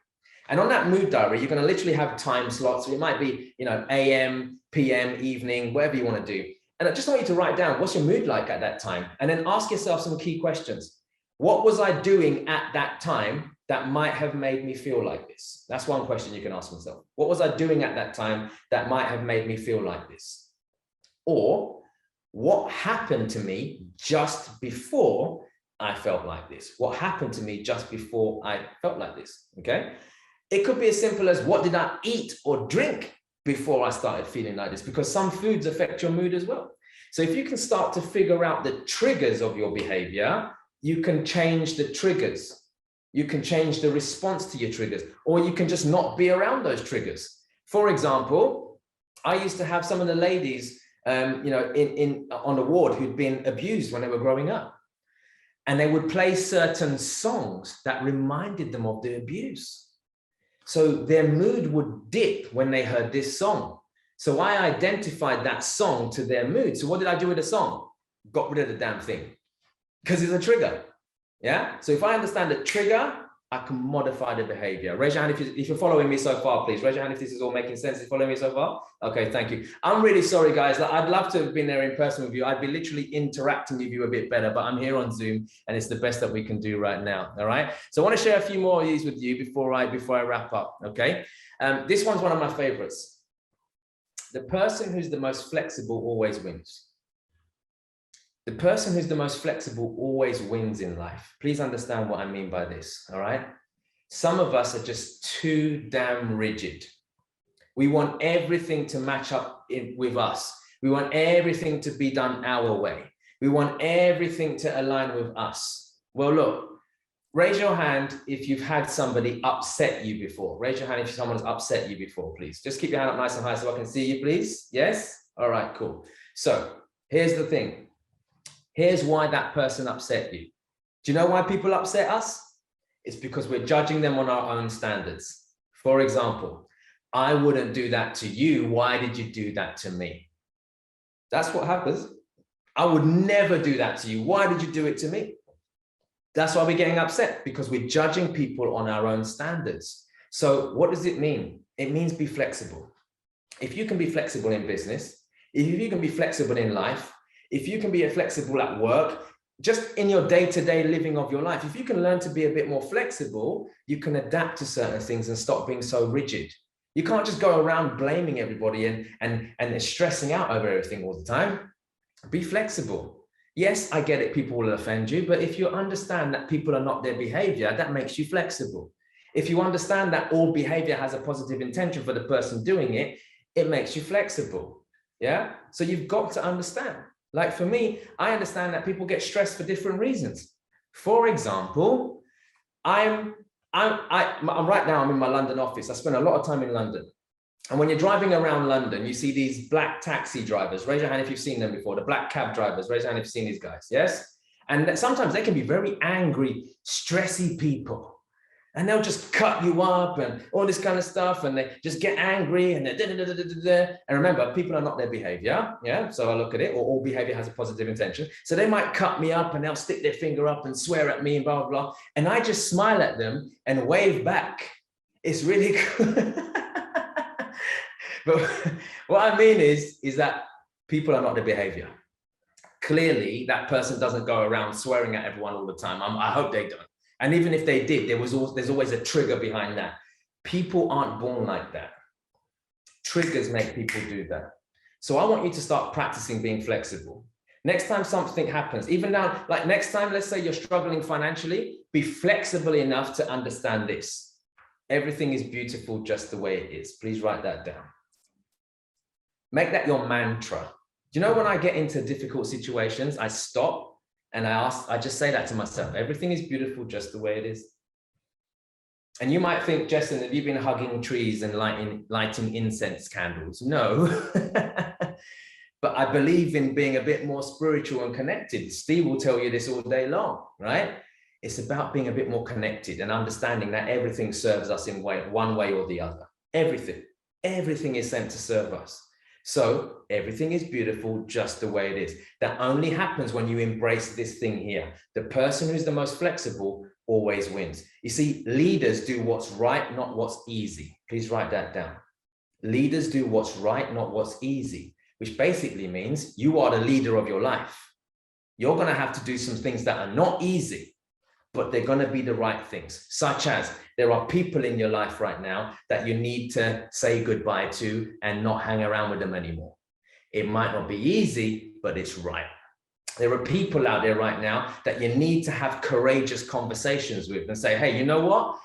And on that mood diary, you're going to literally have time slots. So it might be, AM, PM, evening, whatever you want to do. And I just want you to write down, what's your mood like at that time? And then ask yourself some key questions. What was I doing at that time that might have made me feel like this? That's one question you can ask yourself. What was I doing at that time that might have made me feel like this? Or what happened to me just before I felt like this? What happened to me just before I felt like this? Okay. It could be as simple as, what did I eat or drink before I started feeling like this? Because some foods affect your mood as well. So if you can start to figure out the triggers of your behavior, you can change the triggers. You can change the response to your triggers, or you can just not be around those triggers. For example, I used to have some of the ladies, on the ward who'd been abused when they were growing up, and they would play certain songs that reminded them of the abuse. So their mood would dip when they heard this song. So I identified that song to their mood. So what did I do with the song? Got rid of the damn thing, because it's a trigger. Yeah. So if I understand the trigger, I can modify the behavior. Raise your hand if you're following me so far, please. Raise your hand if this is all making sense. You're following me so far? Okay, thank you. I'm really sorry, guys. I'd love to have been there in person with you. I'd be literally interacting with you a bit better, but I'm here on Zoom, and it's the best that we can do right now. All right. So I want to share a few more of these with you before I wrap up. Okay. This one's one of my favorites. The person who's the most flexible always wins. The person who's the most flexible always wins in life. Please understand what I mean by this, all right? Some of us are just too damn rigid. We want everything to match up with us. We want everything to be done our way. We want everything to align with us. Well, look, raise your hand if you've had somebody upset you before. Raise your hand if someone's upset you before, please. Just keep your hand up nice and high so I can see you, please. Yes? All right, cool. So here's the thing. Here's why that person upset you. Do you know why people upset us? It's because we're judging them on our own standards. For example, I wouldn't do that to you. Why did you do that to me? That's what happens. I would never do that to you. Why did you do it to me? That's why we're getting upset, because we're judging people on our own standards. So what does it mean? It means be flexible. If you can be flexible in business, if you can be flexible in life, if you can be flexible at work, just in your day-to-day living of your life, if you can learn to be a bit more flexible, you can adapt to certain things and stop being so rigid. You can't just go around blaming everybody and stressing out over everything all the time. Be flexible. Yes, I get it, people will offend you, but if you understand that people are not their behavior, that makes you flexible. If you understand that all behavior has a positive intention for the person doing it, it makes you flexible. Yeah. So you've got to understand. Like for me, I understand that people get stressed for different reasons. For example, I'm right now, I'm in my London office. I spend a lot of time in London. And when you're driving around London, you see these black taxi drivers. Raise your hand if you've seen them before. The black cab drivers. Raise your hand if you've seen these guys. Yes. And sometimes they can be very angry, stressy people. And they'll just cut you up and all this kind of stuff. And they just get angry and and remember, people are not their behavior. Yeah. So I look at it, or all behavior has a positive intention. So they might cut me up and they'll stick their finger up and swear at me and blah, blah, blah. And I just smile at them and wave back. It's really cool. But what I mean is that people are not their behavior. Clearly, that person doesn't go around swearing at everyone all the time. I hope they don't. And even if they did, there's always a trigger behind that. People aren't born like that. Triggers make people do that. So I want you to start practicing being flexible. Next time something happens, even now, like next time, let's say you're struggling financially, be flexible enough to understand this. Everything is beautiful just the way it is. Please write that down. Make that your mantra. Do you know when I get into difficult situations, I stop and I just say that to myself. Everything is beautiful just the way it is. And you might think, Jessen, have you been hugging trees and lighting incense candles? No. But I believe in being a bit more spiritual and connected. Steve will tell you this all day long, right? It's about being a bit more connected and understanding that everything serves us in one way or the other. Everything is sent to serve us. So everything is beautiful just the way it is. That only happens when you embrace this thing here. The person who's the most flexible always wins. You see, leaders do what's right, not what's easy. Please write that down. Leaders do what's right, not what's easy, which basically means you are the leader of your life. You're going to have to do some things that are not easy, but they're going to be the right things, such as there are people in your life right now that you need to say goodbye to and not hang around with them anymore. It might not be easy, but it's right. There are people out there right now that you need to have courageous conversations with and say, hey, you know what?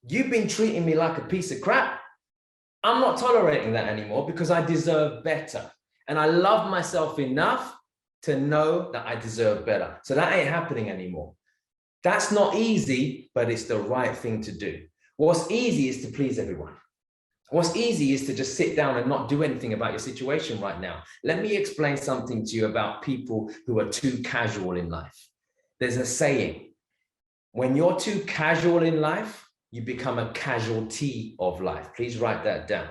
You've been treating me like a piece of crap. I'm not tolerating that anymore because I deserve better. And I love myself enough to know that I deserve better. So that ain't happening anymore. That's not easy, but it's the right thing to do. What's easy is to please everyone. What's easy is to just sit down and not do anything about your situation right now. Let me explain something to you about people who are too casual in life. There's a saying, when you're too casual in life, you become a casualty of life. Please write that down.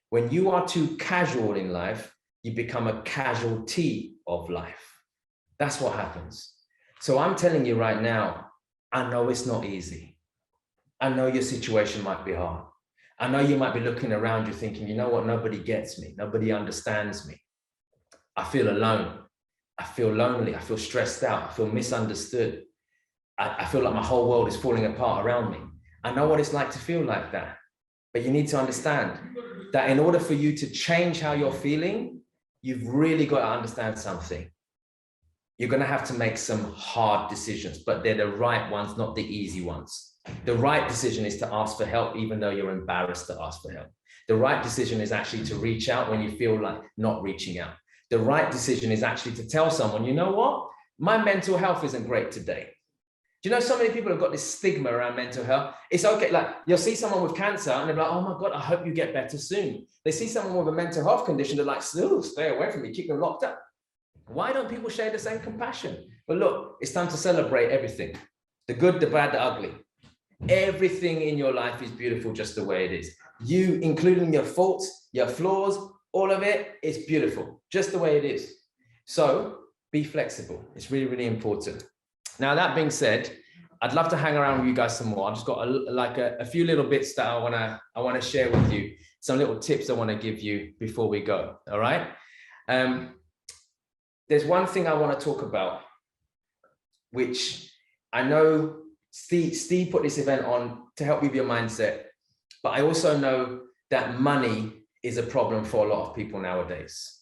When you are too casual in life, you become a casualty of life. That's what happens. So I'm telling you right now, I know it's not easy. I know your situation might be hard. I know you might be looking around you thinking, you know what, nobody gets me. Nobody understands me. I feel alone. I feel lonely. I feel stressed out. I feel misunderstood. I feel like my whole world is falling apart around me. I know what it's like to feel like that. But you need to understand that in order for you to change how you're feeling, you've really got to understand something. You're going to have to make some hard decisions, but they're the right ones, not the easy ones. The right decision is to ask for help, even though you're embarrassed to ask for help. The right decision is actually to reach out when you feel like not reaching out. The right decision is actually to tell someone, you know what? My mental health isn't great today. Do you know so many people have got this stigma around mental health? It's okay, like you'll see someone with cancer and they're like, oh my God, I hope you get better soon. They see someone with a mental health condition, they're like, still stay away from me, keep them locked up. Why don't people share the same compassion? But look, it's time to celebrate everything. The good, the bad, the ugly. Everything in your life is beautiful just the way it is. You, including your faults, your flaws, all of it is beautiful, just the way it is. So be flexible. It's really, really important. Now, that being said, I'd love to hang around with you guys some more. I've just got a few little bits that I wanna share with you. Some little tips I want to give you before we go. All right. There's one thing I want to talk about, which I know Steve put this event on to help with your mindset, but I also know that money is a problem for a lot of people nowadays.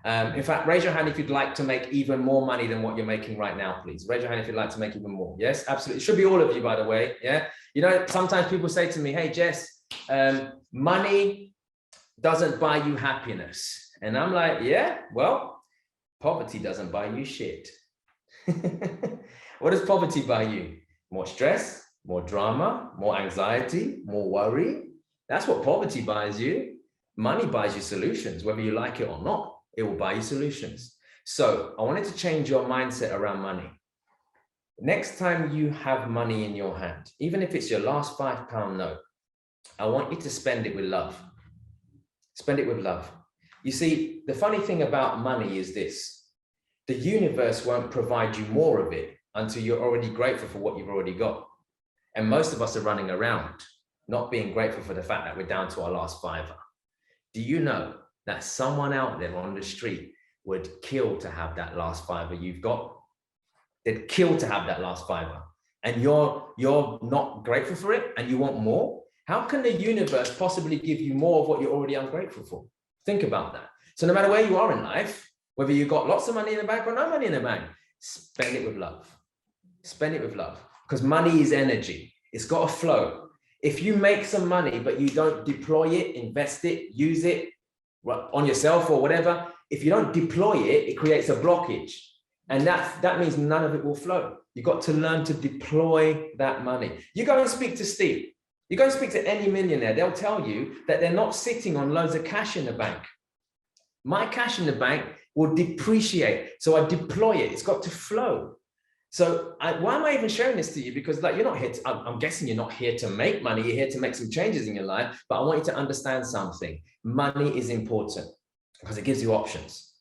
In fact, raise your hand if you'd like to make even more money than what you're making right now, please. Raise your hand if you'd like to make even more. Yes, absolutely. It should be all of you, by the way. Yeah. You know, sometimes people say to me, hey, Jess, money doesn't buy you happiness. And I'm like, yeah, well, poverty doesn't buy you shit. What does poverty buy you? More stress, more drama, more anxiety, more worry. That's what poverty buys you. Money buys you solutions, whether you like it or not. It will buy you solutions. So I wanted to change your mindset around money. Next time you have money in your hand, even if it's your last £5 note, I want you to spend it with love. Spend it with love. You see, the funny thing about money is this: the universe won't provide you more of it until you're already grateful for what you've already got. And most of us are running around not being grateful for the fact that we're down to our last fiver. Do you know that someone out there on the street would kill to have that last fiver you've got? They'd kill to have that last fiver. And you're not grateful for it and you want more? How can the universe possibly give you more of what you're already ungrateful for? Think about that. So no matter where you are in life, whether you've got lots of money in the bank or no money in the bank, spend it with love. Spend it with love. Because money is energy. It's got to flow. If you make some money, but you don't deploy it, invest it, use it on yourself or whatever, if you don't deploy it, it creates a blockage. And that means none of it will flow. You've got to learn to deploy that money. You go and speak to Steve. You go and speak to any millionaire, they'll tell you that they're not sitting on loads of cash in the bank. My cash in the bank will depreciate. So I deploy it. It's got to flow. So why am I even sharing this to you? Because like, you're not here to, I'm guessing you're not here to make money. You're here to make some changes in your life. But I want you to understand something. Money is important because it gives you options.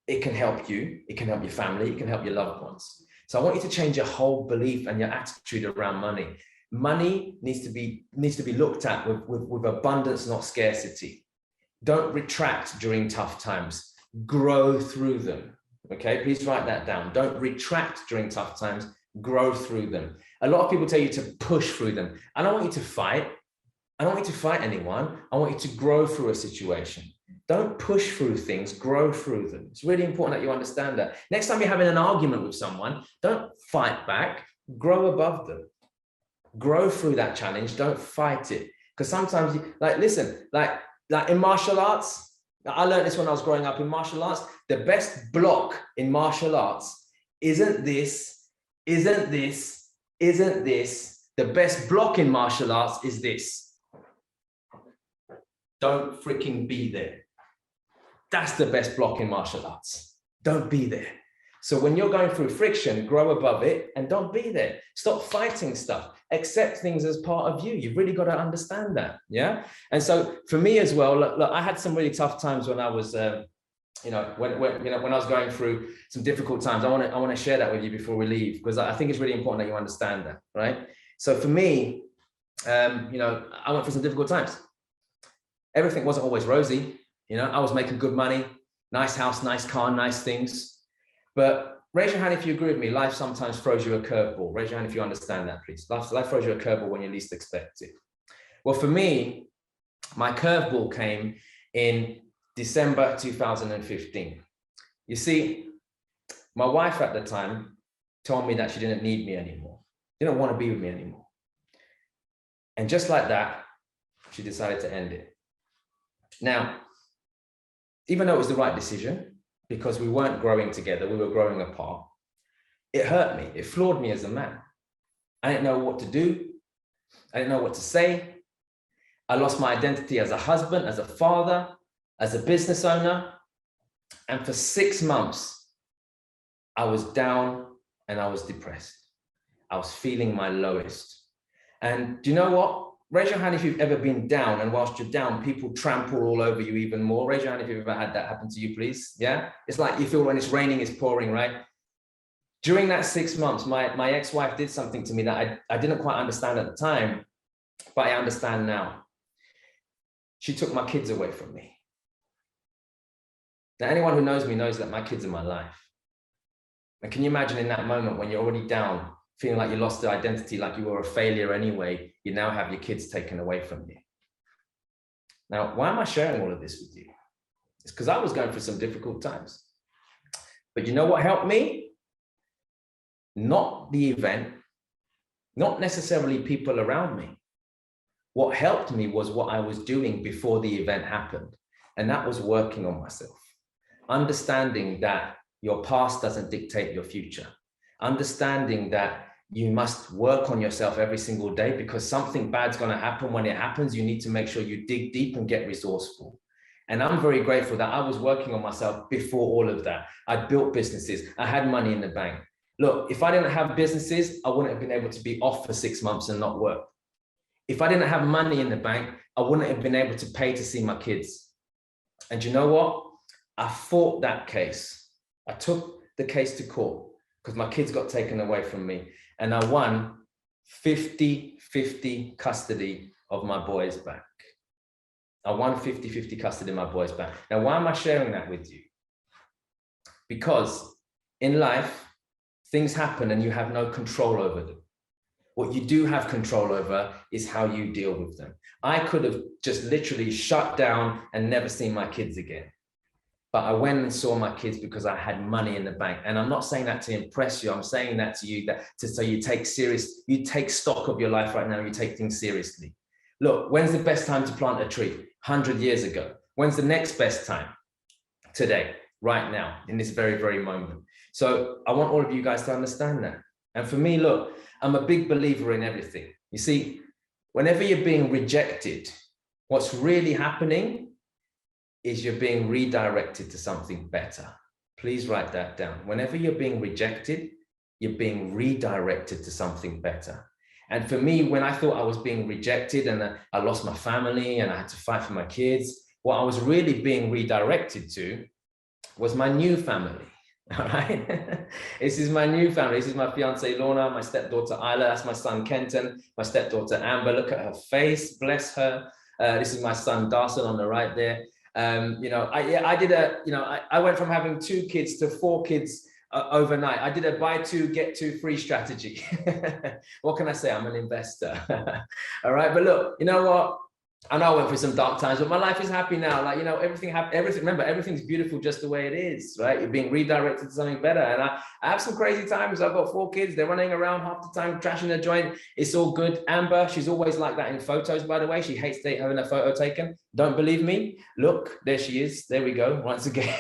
It can help you. It can help your family. It can help your loved ones. So I want you to change your whole belief and your attitude around money. Money needs to be looked at with abundance, not scarcity. Don't retract during tough times. Grow through them. Okay, please write that down. Don't retract during tough times. Grow through them. A lot of people tell you to push through them. I don't want you to fight. I don't want you to fight anyone. I want you to grow through a situation. Don't push through things, grow through them. It's really important that you understand that. Next time you're having an argument with someone, don't fight back, grow above them. Grow through that challenge, don't fight it. Because sometimes, listen, in martial arts, I learned this when I was growing up in martial arts, the best block in martial arts isn't this. The best block in martial arts is this. Don't freaking be there. That's the best block in martial arts. Don't be there. So when you're going through friction, grow above it and don't be there. Stop fighting stuff. Accept things as part of you. You've really got to understand that. Yeah. And so for me as well, look, I had some really tough times when I was, when I was going through some difficult times. I want to share that with you before we leave, because I think it's really important that you understand that. Right. So for me, I went through some difficult times. Everything wasn't always rosy. I was making good money, nice house, nice car, nice things. But raise your hand if you agree with me. Life sometimes throws you a curveball. Raise your hand if you understand that, please. Life throws you a curveball when you least expect it. Well, for me, my curveball came in December 2015. You see, my wife at the time told me that she didn't need me anymore. Didn't want to be with me anymore. And just like that, she decided to end it. Now, even though it was the right decision, because we weren't growing together, we were growing apart, it hurt me. It floored me as a man. I didn't know what to do. I didn't know what to say. I lost my identity as a husband, as a father, as a business owner. And for 6 months, I was down and I was depressed. I was feeling my lowest. And do you know what? Raise your hand if you've ever been down, and whilst you're down, people trample all over you even more. Raise your hand if you've ever had that happen to you, please. Yeah? It's like you feel when it's raining, it's pouring, right? During that 6 months, my ex-wife did something to me that I didn't quite understand at the time, but I understand now. She took my kids away from me. Now, anyone who knows me knows that my kids are my life. And can you imagine in that moment when you're already down, feeling like you lost the identity, like you were a failure anyway, you now have your kids taken away from you. Now, why am I sharing all of this with you? It's because I was going through some difficult times. But you know what helped me? Not the event, not necessarily people around me. What helped me was what I was doing before the event happened. And that was working on myself. Understanding that your past doesn't dictate your future. Understanding that you must work on yourself every single day, because something bad's going to happen. When it happens, you need to make sure you dig deep and get resourceful. And I'm very grateful that I was working on myself before all of that. I built businesses. I had money in the bank. Look, if I didn't have businesses, I wouldn't have been able to be off for 6 months and not work. If I didn't have money in the bank, I wouldn't have been able to pay to see my kids. And you know what? I fought that case. I took the case to court because my kids got taken away from me. And I won 50-50 custody of my boys back. I won 50-50 custody of my boys back. Now, why am I sharing that with you? Because in life, things happen and you have no control over them. What you do have control over is how you deal with them. I could have just literally shut down and never seen my kids again. But I went and saw my kids because I had money in the bank. And I'm not saying that to impress you. I'm saying that to you so you take stock of your life right now, you take things seriously. Look, when's the best time to plant a tree? 100 years ago. When's the next best time? Today, right now, in this very, very moment. So I want all of you guys to understand that. And for me, look, I'm a big believer in everything. You see, Whenever you're being rejected, what's really happening is you're being redirected to something better. Please write that down. Whenever you're being rejected, you're being redirected to something better. And for me, when I thought I was being rejected and I lost my family and I had to fight for my kids, what I was really being redirected to was my new family. All right. This is my new family. This is my fiance Lorna, my stepdaughter Isla. That's my son Kenton, my stepdaughter Amber. Look at her face, bless her. This is my son Darson on the right there. I went from having 2 kids to 4 kids overnight. I did a buy 2, get 2 free strategy. What can I say? I'm an investor. All right. But look, you know what? I know I went through some dark times, but my life is happy now. Like, everything, remember, everything's beautiful just the way it is, right? You're being redirected to something better. And I have some crazy times. I've got 4 kids. They're running around half the time, trashing the joint. It's all good. Amber, she's always like that in photos, by the way. She hates having a photo taken. Don't believe me? Look, there she is. There we go. Once again.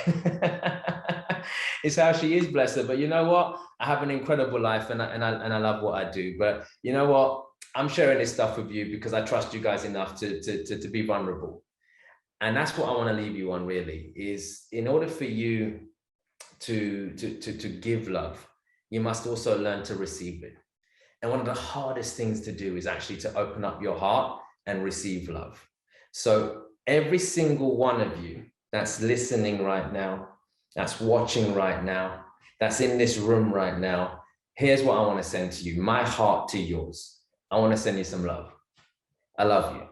It's how she is, bless her. But you know what? I have an incredible life and I love what I do. But you know what? I'm sharing this stuff with you because I trust you guys enough to be vulnerable. And that's what I want to leave you on, really, is in order for you to give love, you must also learn to receive it. And one of the hardest things to do is actually to open up your heart and receive love. So every single one of you that's listening right now, that's watching right now, that's in this room right now, here's what I want to send to you, my heart to yours. I want to send you some love. I love you,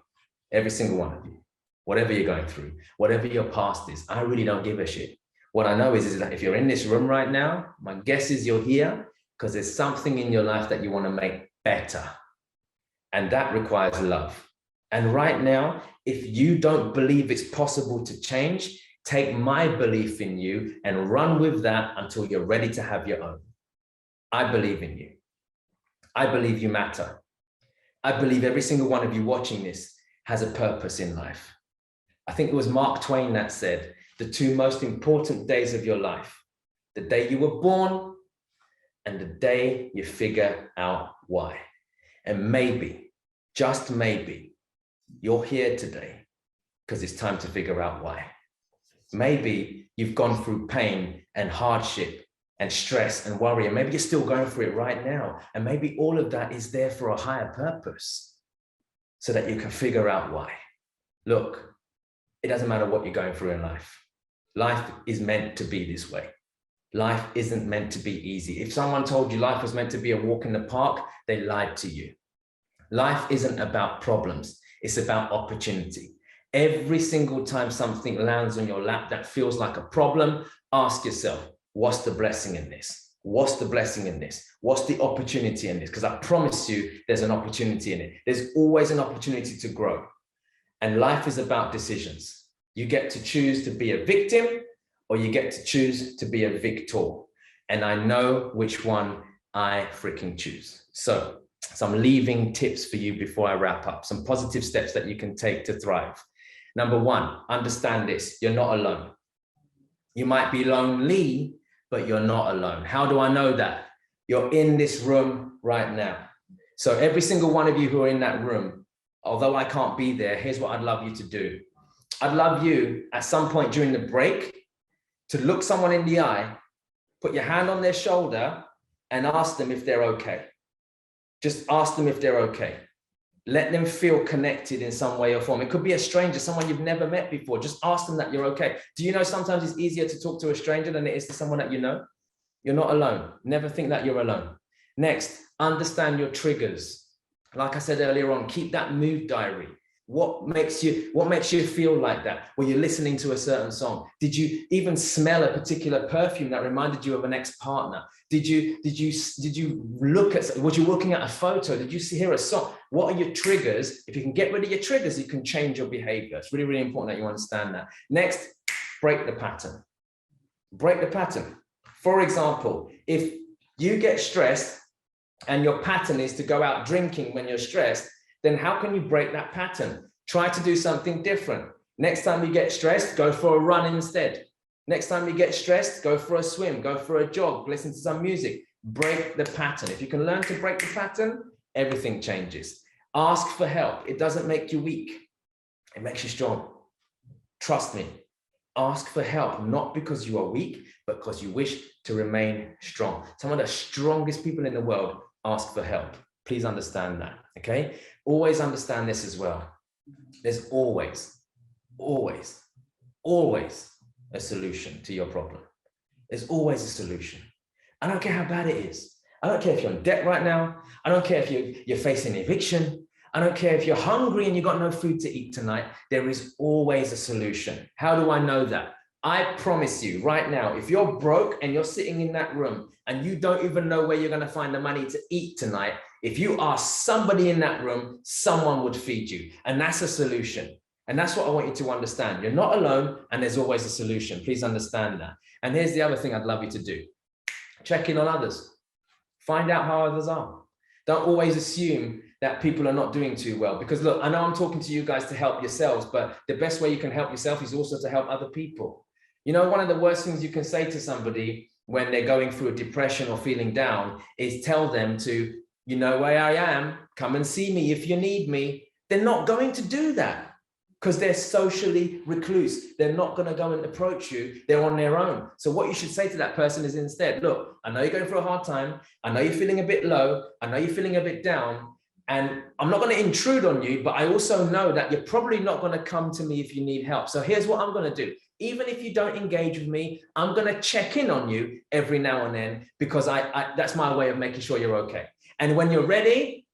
every single one of you, whatever you're going through, whatever your past is. I really don't give a shit. What I know is that if you're in this room right now, my guess is you're here because there's something in your life that you want to make better. And that requires love. And right now, if you don't believe it's possible to change, take my belief in you and run with that until you're ready to have your own. I believe in you. I believe you matter. I believe every single one of you watching this has a purpose in life. I think it was Mark Twain that said, the 2 most important days of your life, the day you were born and the day you figure out why. And maybe, just maybe, you're here today because it's time to figure out why. Maybe you've gone through pain and hardship and stress and worry, and maybe you're still going through it right now. And maybe all of that is there for a higher purpose so that you can figure out why. Look, it doesn't matter what you're going through in life. Life is meant to be this way. Life isn't meant to be easy. If someone told you life was meant to be a walk in the park, they lied to you. Life isn't about problems. It's about opportunity. Every single time something lands on your lap that feels like a problem, ask yourself, what's the blessing in this? What's the blessing in this? What's the opportunity in this? Because I promise you, there's an opportunity in it. There's always an opportunity to grow. And life is about decisions. You get to choose to be a victim or you get to choose to be a victor. And I know which one I freaking choose. So some leaving tips for you before I wrap up, some positive steps that you can take to thrive. Number 1, understand this, you're not alone. You might be lonely, but you're not alone. How do I know that? You're in this room right now. So every single one of you who are in that room, although I can't be there, here's what I'd love you to do. I'd love you at some point during the break to look someone in the eye, put your hand on their shoulder and ask them if they're okay. Just ask them if they're okay. Let them feel connected in some way or form. It could be a stranger, someone you've never met before. Just ask them that you're okay. Do you know sometimes it's easier to talk to a stranger than it is to someone that you know? You're not alone. Never think that you're alone. Next, understand your triggers. Like I said earlier on, keep that mood diary. What makes you feel like that when you're listening to a certain song? Did you even smell a particular perfume that reminded you of an ex-partner? Did you look at, was you looking at a photo? Did you hear a song? What are your triggers? If you can get rid of your triggers, you can change your behavior. It's really, really important that you understand that. Next, break the pattern. Break the pattern. For example, if you get stressed and your pattern is to go out drinking when you're stressed, then how can you break that pattern? Try to do something different. Next time you get stressed, go for a run instead. Next time you get stressed, go for a swim, go for a jog, listen to some music. Break the pattern. If you can learn to break the pattern, everything changes. Ask for help. It doesn't make you weak. It makes you strong. Trust me. Ask for help, not because you are weak, but because you wish to remain strong. Some of the strongest people in the world ask for help. Please understand that, okay? Always understand this as well. There's always a solution to your problem. There's always a solution. I don't care how bad it is. I don't care if you're in debt right now. I don't care if you're facing eviction. I don't care if you're hungry and you've got no food to eat tonight. There is always a solution. How do I know that? I promise you right now, if you're broke and you're sitting in that room and you don't even know where you're going to find the money to eat tonight, if you ask somebody in that room, someone would feed you. And that's a solution. And that's what I want you to understand. You're not alone and there's always a solution. Please understand that. And here's the other thing I'd love you to do. Check in on others. Find out how others are. Don't always assume that people are not doing too well. Because look, I know I'm talking to you guys to help yourselves, but the best way you can help yourself is also to help other people. You know, one of the worst things you can say to somebody when they're going through a depression or feeling down is tell them to, you know where I am, come and see me if you need me. They're not going to do that because they're socially recluse. They're not going to go and approach you. They're on their own. So what you should say to that person is instead, look, I know you're going through a hard time. I know you're feeling a bit low. I know you're feeling a bit down. And I'm not going to intrude on you, but I also know that you're probably not going to come to me if you need help. So here's what I'm going to do. Even if you don't engage with me, I'm going to check in on you every now and then because that's my way of making sure you're okay. And when you're ready,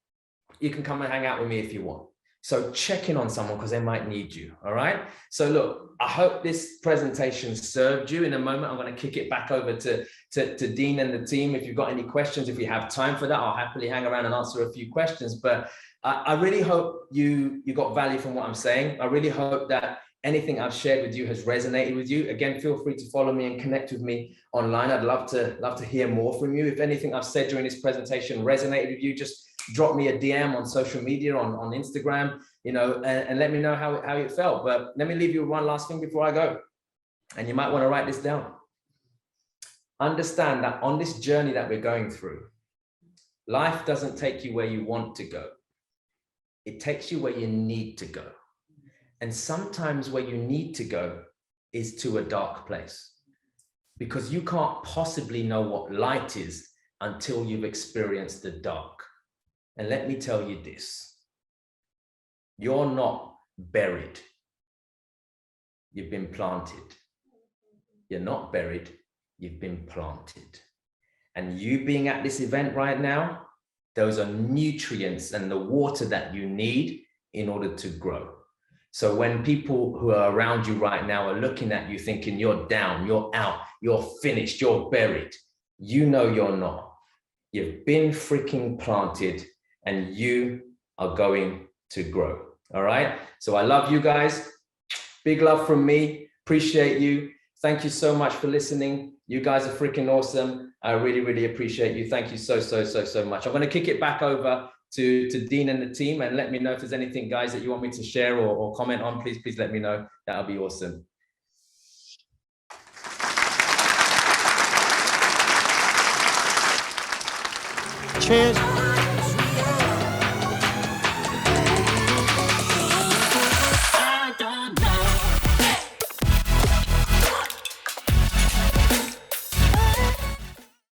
you can come and hang out with me if you want. So check in on someone because they might need you. All right. So look, I hope this presentation served you. In a moment, I'm going to kick it back over to Dean and the team. If you've got any questions, if you have time for that, I'll happily hang around and answer a few questions. But I really hope you got value from what I'm saying. I really hope that anything I've shared with you has resonated with you. Again, feel free to follow me and connect with me online. I'd love to hear more from you. If anything I've said during this presentation resonated with you, just drop me a DM on social media, on Instagram, you know, and let me know how it felt. But let me leave you with one last thing before I go. And you might want to write this down. Understand that on this journey that we're going through, life doesn't take you where you want to go. It takes you where you need to go. And sometimes where you need to go is to a dark place because you can't possibly know what light is until you've experienced the dark. And let me tell you this, you're not buried. You've been planted. You're not buried. You've been planted. And you being at this event right now, those are nutrients and the water that you need in order to grow. So when people who are around you right now are looking at you thinking you're down, you're out, you're finished, you're buried, you know you're not. You've been freaking planted and you are going to grow. All right. So I love you guys. Big love from me. Appreciate you. Thank you so much for listening. You guys are freaking awesome. I really, really appreciate you. Thank you so much. I'm going to kick it back over to Dean and the team and let me know if there's anything, guys, that you want me to share or comment on. Please let me know. That'll be awesome. Cheers.